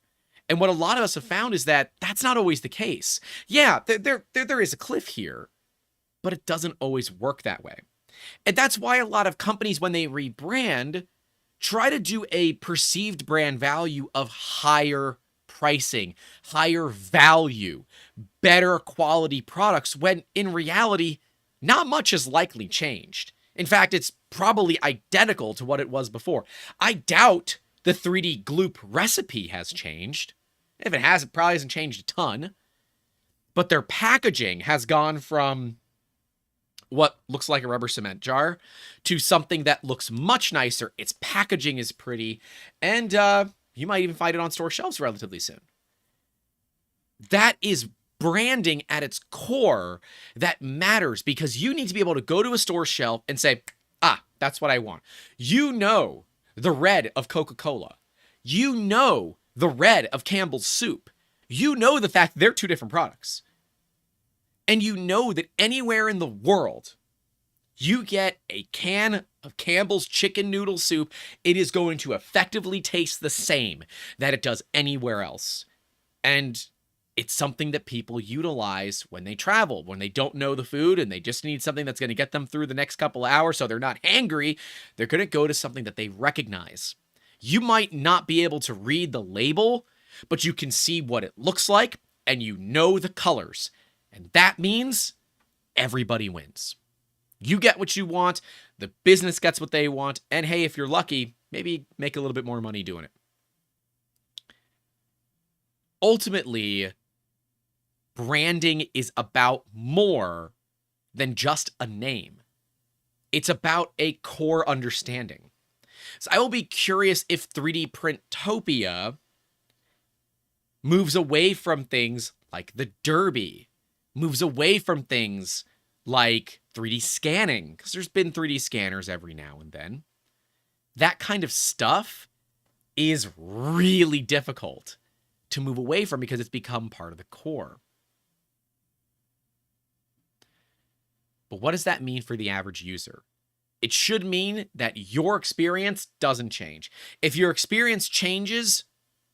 And what a lot of us have found is that that's not always the case. Yeah, there is a cliff here, but it doesn't always work that way. And that's why a lot of companies, when they rebrand, try to do a perceived brand value of higher pricing, higher value, better quality products, when in reality, not much has likely changed. In fact, it's probably identical to what it was before. I doubt the 3D gloop recipe has changed. If it has, it probably hasn't changed a ton. But their packaging has gone from what looks like a rubber cement jar to something that looks much nicer. Its packaging is pretty, and you might even find it on store shelves relatively soon. That is branding at its core that matters, because you need to be able to go to a store shelf and say, ah, that's what I want. You know the red of Coca-Cola. You know the red of Campbell's soup. You know the fact they're two different products. And you know that anywhere in the world you get a can of Campbell's chicken noodle soup, it is going to effectively taste the same that it does anywhere else. And it's something that people utilize when they travel, when they don't know the food and they just need something that's going to get them through the next couple of hours so they're not hangry. They're going to go to something that they recognize. You might not be able to read the label, but you can see what it looks like and you know the colors. And that means everybody wins. You get what you want, the business gets what they want, and hey, if you're lucky, maybe make a little bit more money doing it. Ultimately, branding is about more than just a name. It's about a core understanding. So I will be curious if 3D Printopia moves away from things like the Derby, moves away from things like 3D scanning, because there's been 3D scanners every now and then. That kind of stuff is really difficult to move away from because it's become part of the core. But what does that mean for the average user? It should mean that your experience doesn't change. If your experience changes,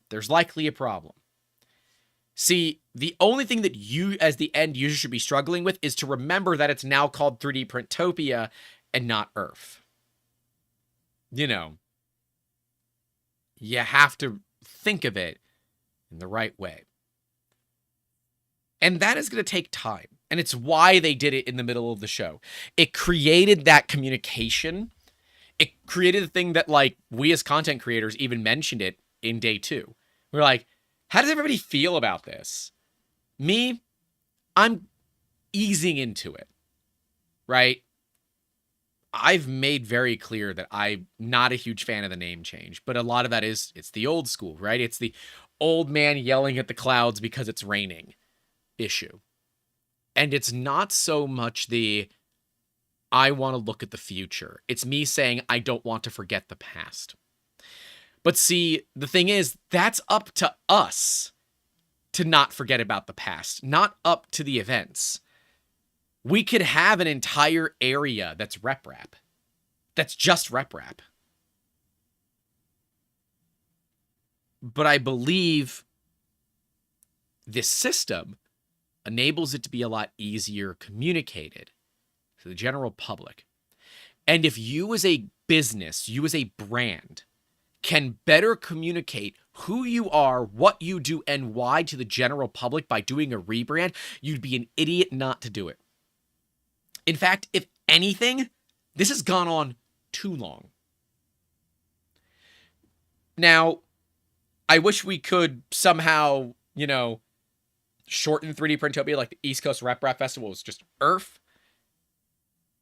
there's likely a problem. See, the only thing that you as the end user should be struggling with is to remember that it's now called 3D Printopia and not ERRF. You know, you have to think of it in the right way. And that is going to take time. And it's why they did it in the middle of the show. It created that communication. It created a thing that, like, we as content creators even mentioned it in day 2. We're like, how does everybody feel about this? Me, I'm easing into it, right? I've made very clear that I'm not a huge fan of the name change, but a lot of that is, it's the old school, right? It's the old man yelling at the clouds because it's raining issue. And it's not so much the, I want to look at the future. It's me saying, I don't want to forget the past. But see, the thing is, that's up to us to not forget about the past, not up to the events. We could have an entire area that's RepRap. That's just RepRap. But I believe this system enables it to be a lot easier communicated to the general public. And if you as a business, you as a brand, can better communicate who you are, what you do, and why to the general public by doing a rebrand, you'd be an idiot not to do it. In fact, if anything, this has gone on too long. Now, I wish we could somehow, shorten 3D Printopia like the East Coast RepRap Festival was just ERRF.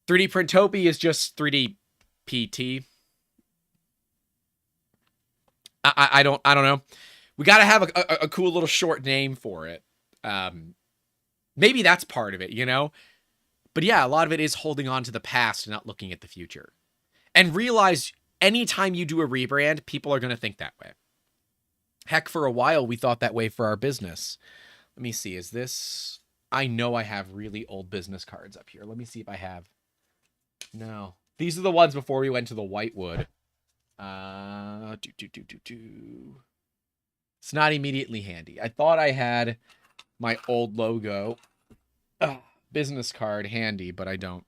3D Printopia is just 3D PT. I don't know. We got to have a cool little short name for it. Maybe that's part of it, But yeah, a lot of it is holding on to the past and not looking at the future. And realize anytime you do a rebrand, people are going to think that way. Heck, for a while, we thought that way for our business. Let me see. Is this... I know I have really old business cards up here. Let me see if I have... No. These are the ones before we went to the Whitewood. It's not immediately handy. I thought I had my old logo business card handy, but I don't.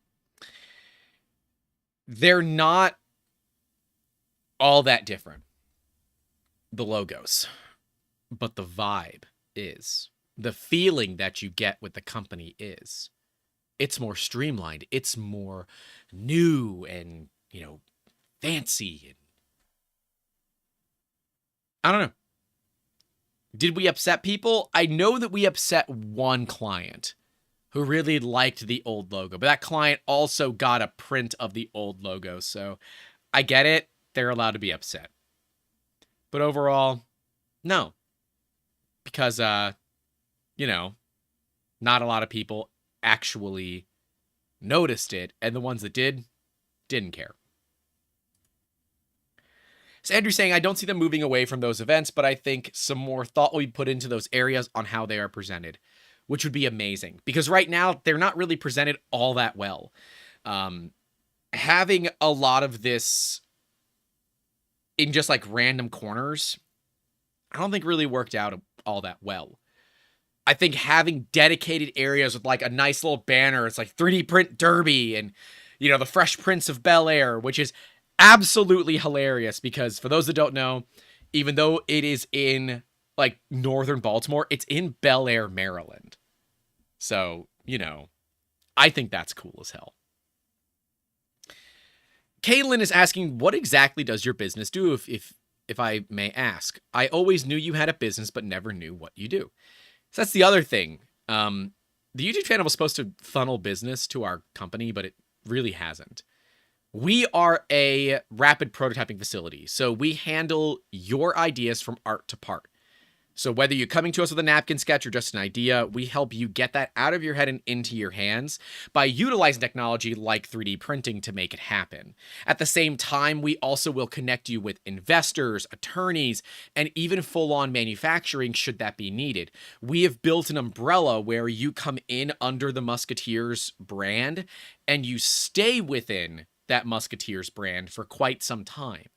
They're not all that different, the logos, but the vibe is. The feeling that you get with the company is. It's more streamlined. It's more new and, fancy. And I don't know. Did we upset people? I know that we upset one client who really liked the old logo, but that client also got a print of the old logo. So I get it. They're allowed to be upset. But overall, no. Because, Not a lot of people actually noticed it, and the ones that did didn't care. So Andrew's saying, I don't see them moving away from those events, but I think some more thought will be put into those areas on how they are presented, which would be amazing. Because right now, they're not really presented all that well. Having a lot of this in just like random corners, I don't think really worked out all that well. I think having dedicated areas with like a nice little banner, it's like 3D print derby and, the Fresh Prince of Bel-Air, which is absolutely hilarious because for those that don't know, even though it is in like northern Baltimore, it's in Bel-Air, Maryland. So, I think that's cool as hell. Caitlin is asking, what exactly does your business do, if I may ask? I always knew you had a business, but never knew what you do. So that's the other thing. The YouTube channel was supposed to funnel business to our company, but it really hasn't. We are a rapid prototyping facility, so we handle your ideas from art to part. So whether you're coming to us with a napkin sketch or just an idea, we help you get that out of your head and into your hands by utilizing technology like 3D printing to make it happen. At the same time, we also will connect you with investors, attorneys, and even full-on manufacturing should that be needed. We have built an umbrella where you come in under the Musketeers brand and you stay within that Musketeers brand for quite some time.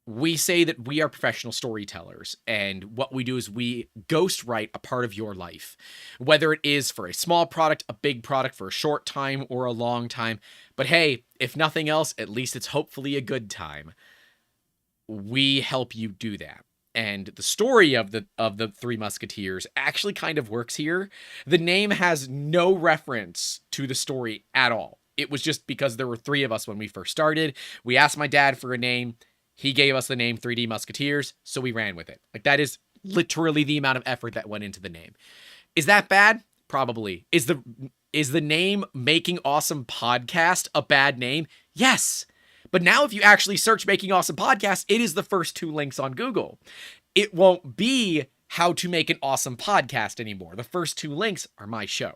We say that we are professional storytellers, and what we do is we ghostwrite a part of your life, whether it is for a small product, a big product, for a short time, or a long time. But hey, if nothing else, at least it's hopefully a good time. We help you do that. And the story of the Three Musketeers actually kind of works here. The name has no reference to the story at all. It was just because there were three of us when we first started. We asked my dad for a name. He gave us the name 3D Musketeers, so we ran with it. Like, that is literally the amount of effort that went into the name. Is that bad? Probably. Is the name Making Awesome Podcast a bad name? Yes. But now if you actually search Making Awesome Podcast, it is the first 2 links on Google. It won't be how to make an awesome podcast anymore. The first 2 links are my show.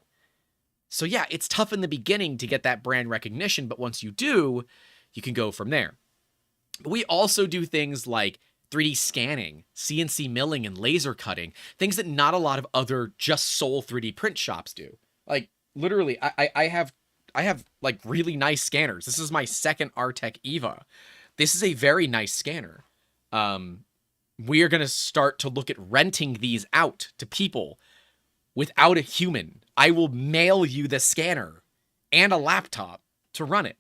So yeah, it's tough in the beginning to get that brand recognition, but once you do, you can go from there. But we also do things like 3D scanning, CNC milling, and laser cutting, things that not a lot of other just sole 3D print shops do. Like, literally, I have like really nice scanners. This is my second Artec Eva. This is a very nice scanner. We are going to start to look at renting these out to people without a human. I will mail you the scanner and a laptop to run it.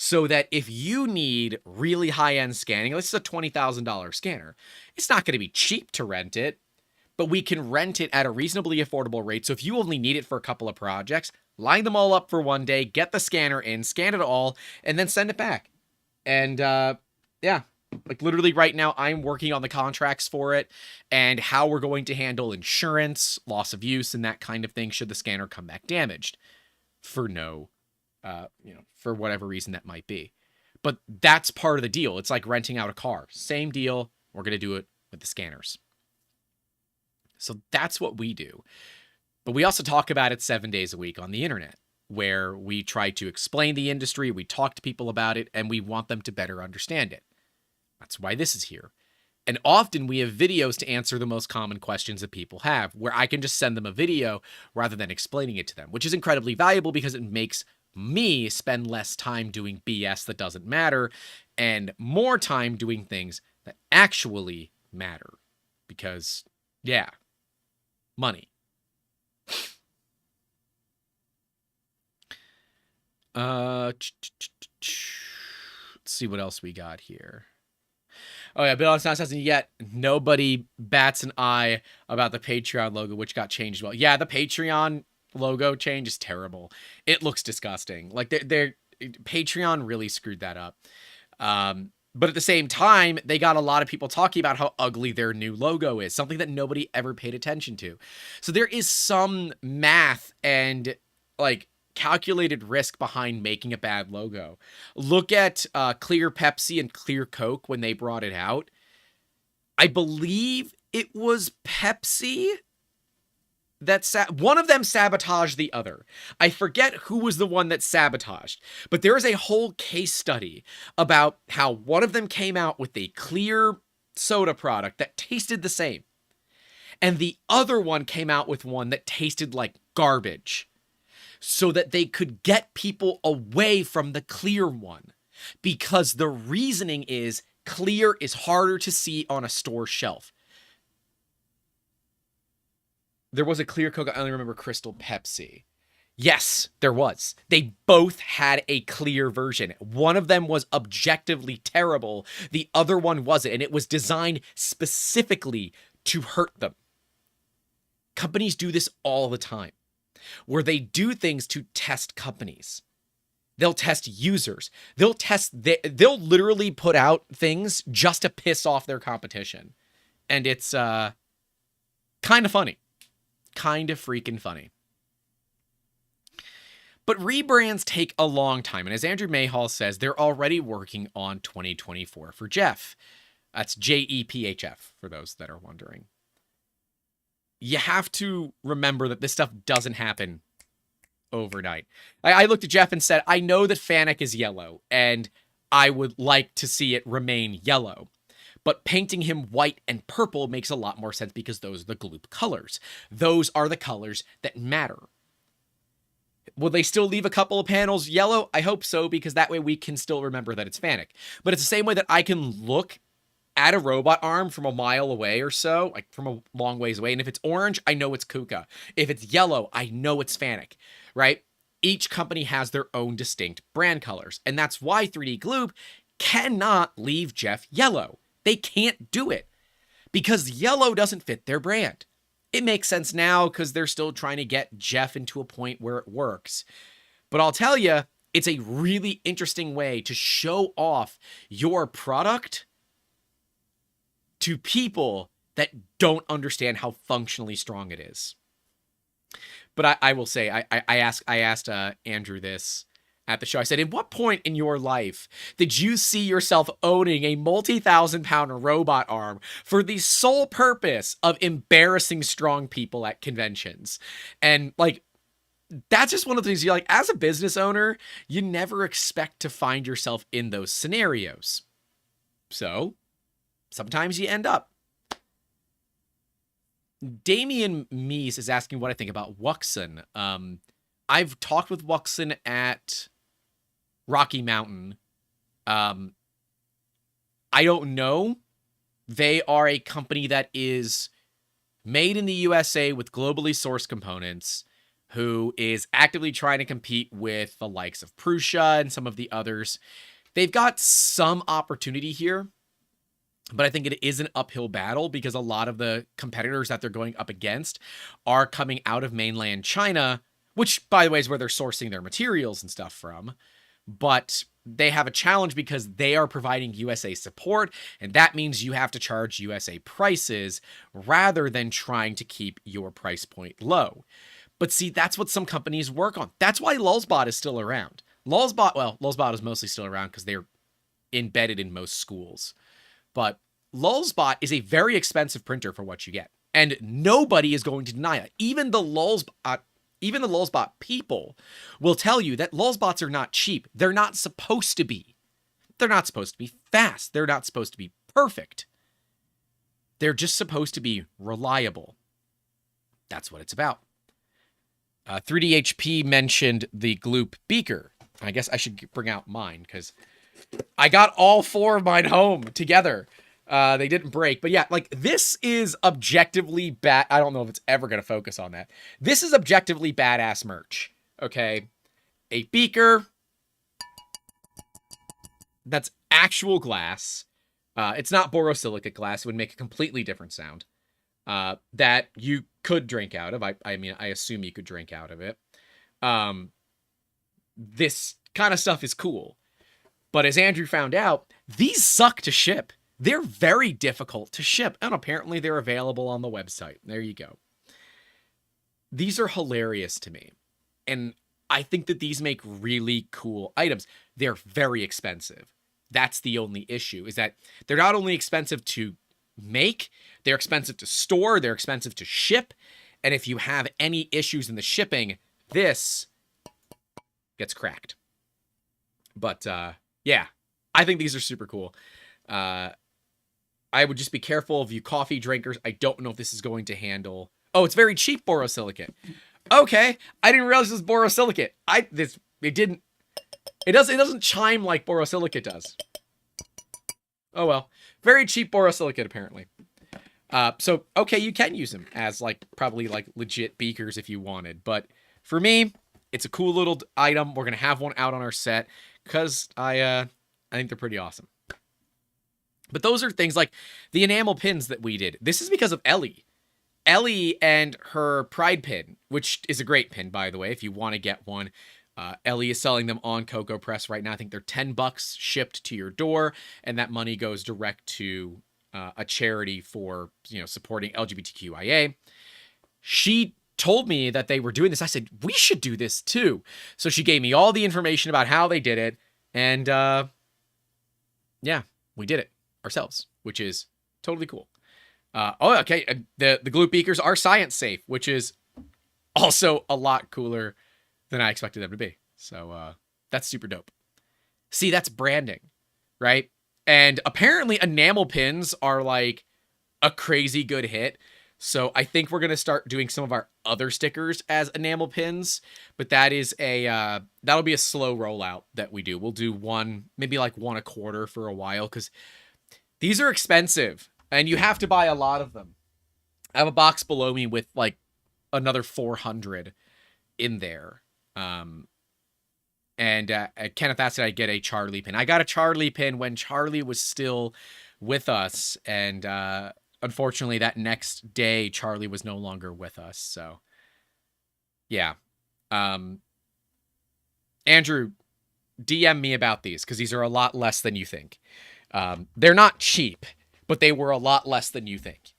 So that if you need really high-end scanning, this is a $20,000 scanner, it's not going to be cheap to rent it, but we can rent it at a reasonably affordable rate. So if you only need it for a couple of projects, line them all up for one day, get the scanner in, scan it all, and then send it back. And yeah, like literally right now, I'm working on the contracts for it and how we're going to handle insurance, loss of use, and that kind of thing should the scanner come back damaged for for whatever reason that might be. But that's part of the deal. It's like renting out a car. Same deal. We're going to do it with the scanners. So that's what we do. But we also talk about it 7 days a week on the internet, where we try to explain the industry, we talk to people about it, and we want them to better understand it. That's why this is here. And often we have videos to answer the most common questions that people have, where I can just send them a video rather than explaining it to them, which is incredibly valuable because it makes me spend less time doing BS that doesn't matter and more time doing things that actually matter. Because, yeah, money. Let's see what else we got here. Oh yeah, Bill hasn't yet. Nobody bats an eye about the Patreon logo, which got changed. Well, yeah, the Patreon logo change is terrible. It looks disgusting. Like they're Patreon really screwed that up. But at the same time, they got a lot of people talking about how ugly their new logo is, something that nobody ever paid attention to. So there is some math and like calculated risk behind making a bad logo. Look at Clear Pepsi and Clear Coke when they brought it out. I believe it was Pepsi one of them sabotaged the other. I forget who was the one that sabotaged, but there is a whole case study about how one of them came out with a clear soda product that tasted the same, and the other one came out with one that tasted like garbage, so that they could get people away from the clear one, because the reasoning is clear is harder to see on a store shelf. There was a clear Coke. I only remember Crystal Pepsi. Yes, there was. They both had a clear version. One of them was objectively terrible. The other one wasn't. And it was designed specifically to hurt them. Companies do this all the time, where they do things to test companies. They'll test users. They'll literally put out things just to piss off their competition. And it's kind of funny. Kind of freaking funny. But rebrands take a long time. And as Andrew Mayhall says, they're already working on 2024 for Jeff. That's JEPHF, for those that are wondering. You have to remember that this stuff doesn't happen overnight. I looked at Jeff and said, I know that Fanic is yellow, and I would like to see it remain yellow. But painting him white and purple makes a lot more sense because those are the gloop colors. Those are the colors that matter. Will they still leave a couple of panels yellow? I hope so, because that way we can still remember that it's Fanic. But it's the same way that I can look at a robot arm from a mile away or so, like from a long ways away. And if it's orange, I know it's Kuka. If it's yellow, I know it's Fanic, right? Each company has their own distinct brand colors. And that's why 3D Gloop cannot leave Jeff yellow. They can't do it because yellow doesn't fit their brand. It makes sense now because they're still trying to get Jeff into a point where it works. But I'll tell you, it's a really interesting way to show off your product to people that don't understand how functionally strong it is. But I will say, I asked Andrew this at the show. I said, at what point in your life did you see yourself owning a multi-thousand-pound robot arm for the sole purpose of embarrassing strong people at conventions? And like, that's just one of the things you're like, as a business owner, you never expect to find yourself in those scenarios. So sometimes you end up. Damian Meese is asking what I think about Wuxen. I've talked with Wuxen at Rocky Mountain. I don't know. They are a company that is made in the USA with globally sourced components, who is actively trying to compete with the likes of Prusa and some of the others. They've got some opportunity here, but I think it is an uphill battle because a lot of the competitors that they're going up against are coming out of mainland China, which, by the way, is where they're sourcing their materials and stuff from. But they have a challenge because they are providing USA support, and that means you have to charge USA prices rather than trying to keep your price point low. But see, that's what some companies work on. That's why Lulzbot is still around. Lulzbot is mostly still around because they're embedded in most schools. But Lulzbot is a very expensive printer for what you get. And nobody is going to deny it. Even the Lulzbot people will tell you that Lulzbots are not cheap. They're not supposed to be. They're not supposed to be fast. They're not supposed to be perfect. They're just supposed to be reliable. That's what it's about. 3DHP mentioned the Gloop beaker. I guess I should bring out mine because I got all four of mine home together. They didn't break. But yeah, like, this is objectively bad. I don't know if it's ever going to focus on that. This is objectively badass merch. Okay. A beaker that's actual glass. It's not borosilicate glass. It would make a completely different sound. That you could drink out of. I mean, I assume you could drink out of it. This kind of stuff is cool. But as Andrew found out, these suck to ship. They're very difficult to ship, and apparently they're available on the website. There you go. These are hilarious to me, and I think that these make really cool items. They're very expensive. That's the only issue, is that they're not only expensive to make, they're expensive to store, they're expensive to ship, And if you have any issues in the shipping, this gets cracked. But yeah, I think these are super cool. I would just be careful of you coffee drinkers. I don't know if this is going to handle. Oh, it's very cheap borosilicate. Okay, I didn't realize this was borosilicate. It doesn't chime like borosilicate does. Oh well, very cheap borosilicate apparently. So okay, you can use them as like probably like legit beakers if you wanted, but for me, it's a cool little item. We're gonna have one out on our set because I think they're pretty awesome. But those are things like the enamel pins that we did. This is because of Ellie. Ellie and her Pride pin, which is a great pin, by the way, if you want to get one. Ellie is selling them on Cocoa Press right now. I think they're $10 shipped to your door, and that money goes direct to a charity for, supporting LGBTQIA. She told me that they were doing this. I said, we should do this too. So she gave me all the information about how they did it, and yeah, we did it ourselves, which is totally cool. Okay, the glue beakers are science safe, which is also a lot cooler than I expected them to be. So that's super dope. See, that's branding, right? And apparently enamel pins are like a crazy good hit. So I think we're going to start doing some of our other stickers as enamel pins, but that is that'll be a slow rollout that we do. We'll do one, maybe like one a quarter for a while, because these are expensive and you have to buy a lot of them. I have a box below me with like another 400 in there. And Kenneth asked that I get a Charlie pin. I got a Charlie pin when Charlie was still with us, and unfortunately that next day Charlie was no longer with us. So yeah. Andrew, DM me about these because these are a lot less than you think. They're not cheap, but they were a lot less than you think.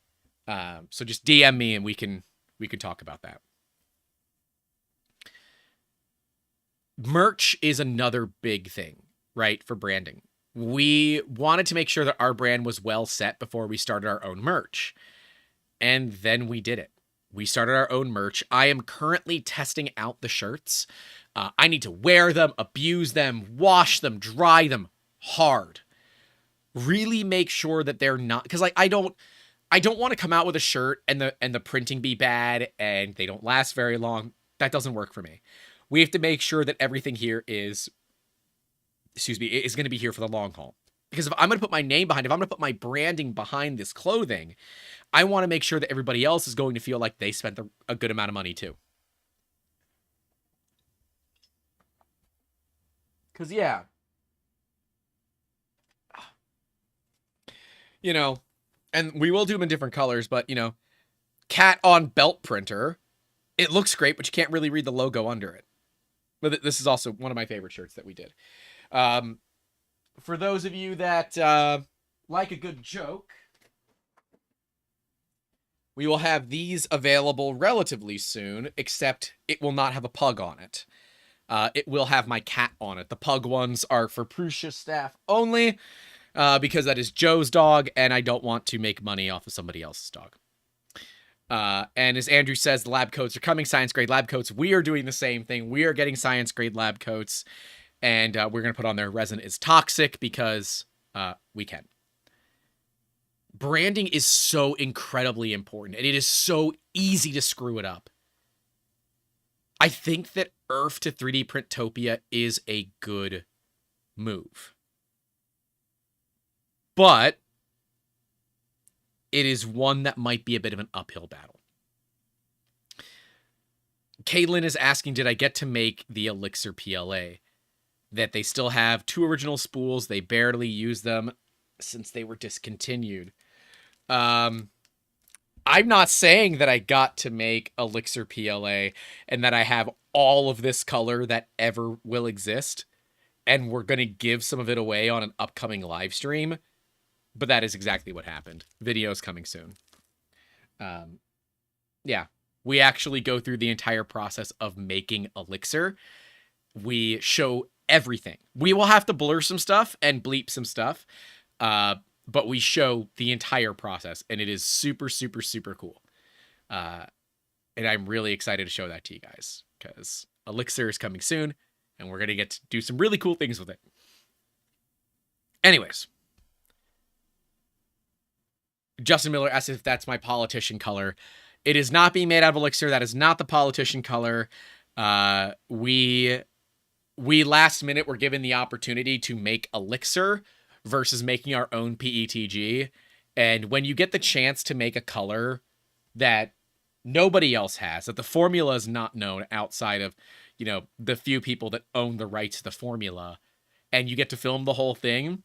So just DM me and we can talk about that. Merch is another big thing, right, for branding. We wanted to make sure that our brand was well set before we started our own merch. And then we did it. We started our own merch. I am currently testing out the shirts. I need to wear them, abuse them, wash them, dry them hard. Really make sure that they're not, because like I don't want to come out with a shirt and the printing be bad and they don't last very long. That doesn't work for me. We have to make sure that everything here is going to be here for the long haul. Because if I'm going to put my name behind, if I'm going to put my branding behind this clothing, I want to make sure that everybody else is going to feel like they spent a good amount of money too. Because yeah, and we will do them in different colors, but cat on belt printer, it looks great, but you can't really read the logo under it. But this is also one of my favorite shirts that we did. For those of you that like a good joke, we will have these available relatively soon, except it will not have a pug on it. It will have my cat on it. The pug ones are for Prussia staff only, because that is Joe's dog, and I don't want to make money off of somebody else's dog. And as Andrew says, the lab coats are coming, science grade lab coats. We are doing the same thing. We are getting science grade lab coats, and we're going to put on there resin is toxic because we can. Branding is so incredibly important, and it is so easy to screw it up. I think that ERRF to 3D Printopia is a good move. But it is one that might be a bit of an uphill battle. Caitlin is asking, did I get to make the Elixir PLA? That they still have 2 original spools. They barely use them since they were discontinued. I'm not saying that I got to make Elixir PLA and that I have all of this color that ever will exist, and we're going to give some of it away on an upcoming live stream. But that is exactly what happened. Video's coming soon. Yeah, we actually go through the entire process of making Elixir. We show everything. We will have to blur some stuff and bleep some stuff, but we show the entire process, and it is super, super, super cool. And I'm really excited to show that to you guys because Elixir is coming soon and we're going to get to do some really cool things with it. Anyways, Justin Miller asks if that's my politician color. It is not being made out of Elixir. That is not the politician color. We last minute were given the opportunity to make Elixir versus making our own PETG. And when you get the chance to make a color that nobody else has, that the formula is not known outside of, you know, the few people that own the rights to the formula, and you get to film the whole thing,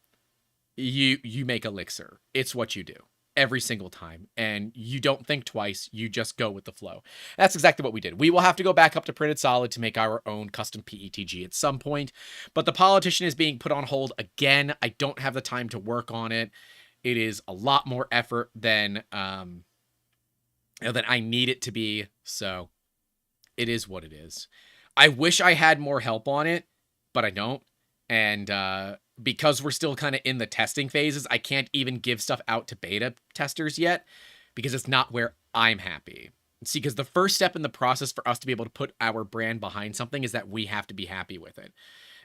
you make Elixir. It's what you do every single time, and you don't think twice. You just go with the flow. That's exactly what we did. We will have to go back up to printed solid to make our own custom PETG at some point, but the politician is being put on hold again. I don't have the time to work on it. It is a lot more effort than I need it to be, so it is what it is. I wish I had more help on it, but I don't, and because we're still kind of in the testing phases, I can't even give stuff out to beta testers yet because it's not where I'm happy. See, because the first step in the process for us to be able to put our brand behind something is that we have to be happy with it.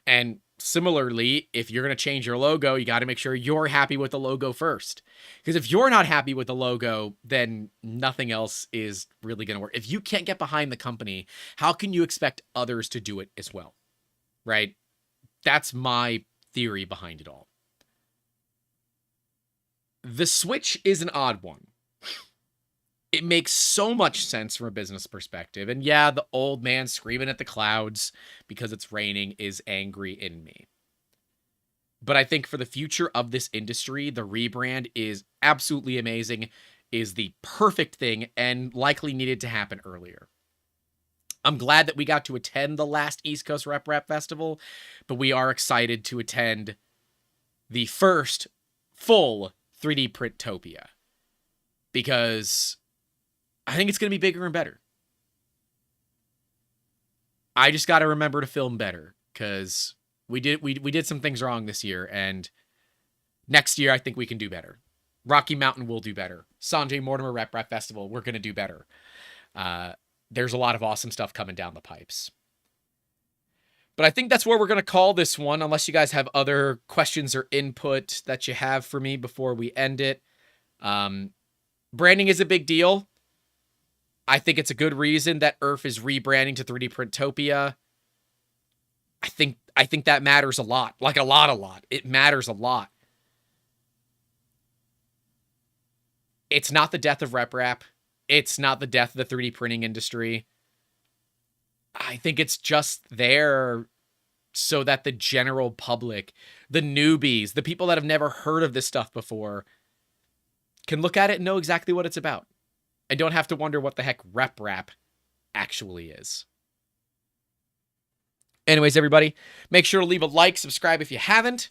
And similarly, if you're going to change your logo, you got to make sure you're happy with the logo first. Because if you're not happy with the logo, then nothing else is really going to work. If you can't get behind the company, how can you expect others to do it as well? Right? That's my theory behind it all. The switch is an odd one. It makes so much sense from a business perspective. And yeah, the old man screaming at the clouds because it's raining is angry in me. But I think for the future of this industry, the rebrand is absolutely amazing, is the perfect thing, and likely needed to happen earlier. I'm glad that we got to attend the last East Coast RepRap Festival, but we are excited to attend the first full 3D Printopia because I think it's going to be bigger and better. I just got to remember to film better because we did some things wrong this year, and next year I think we can do better. Rocky Mountain will do better. Sanjay Mortimer RepRap Festival, we're going to do better. There's a lot of awesome stuff coming down the pipes. But I think that's where we're going to call this one, unless you guys have other questions or input that you have for me before we end it. Branding is a big deal. I think it's a good reason that ERRF is rebranding to 3D Printopia. I think that matters a lot. Like a lot. It matters a lot. It's not the death of RepRap. It's not the death of the 3D printing industry. I think it's just there so that the general public, the newbies, the people that have never heard of this stuff before, can look at it and know exactly what it's about. And don't have to wonder what the heck RepRap actually is. Anyways, everybody, make sure to leave a like, subscribe if you haven't.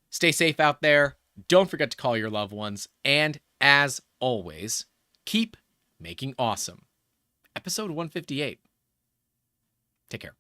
Stay safe out there. Don't forget to call your loved ones. And as always, keep making awesome. Episode 158. Take care.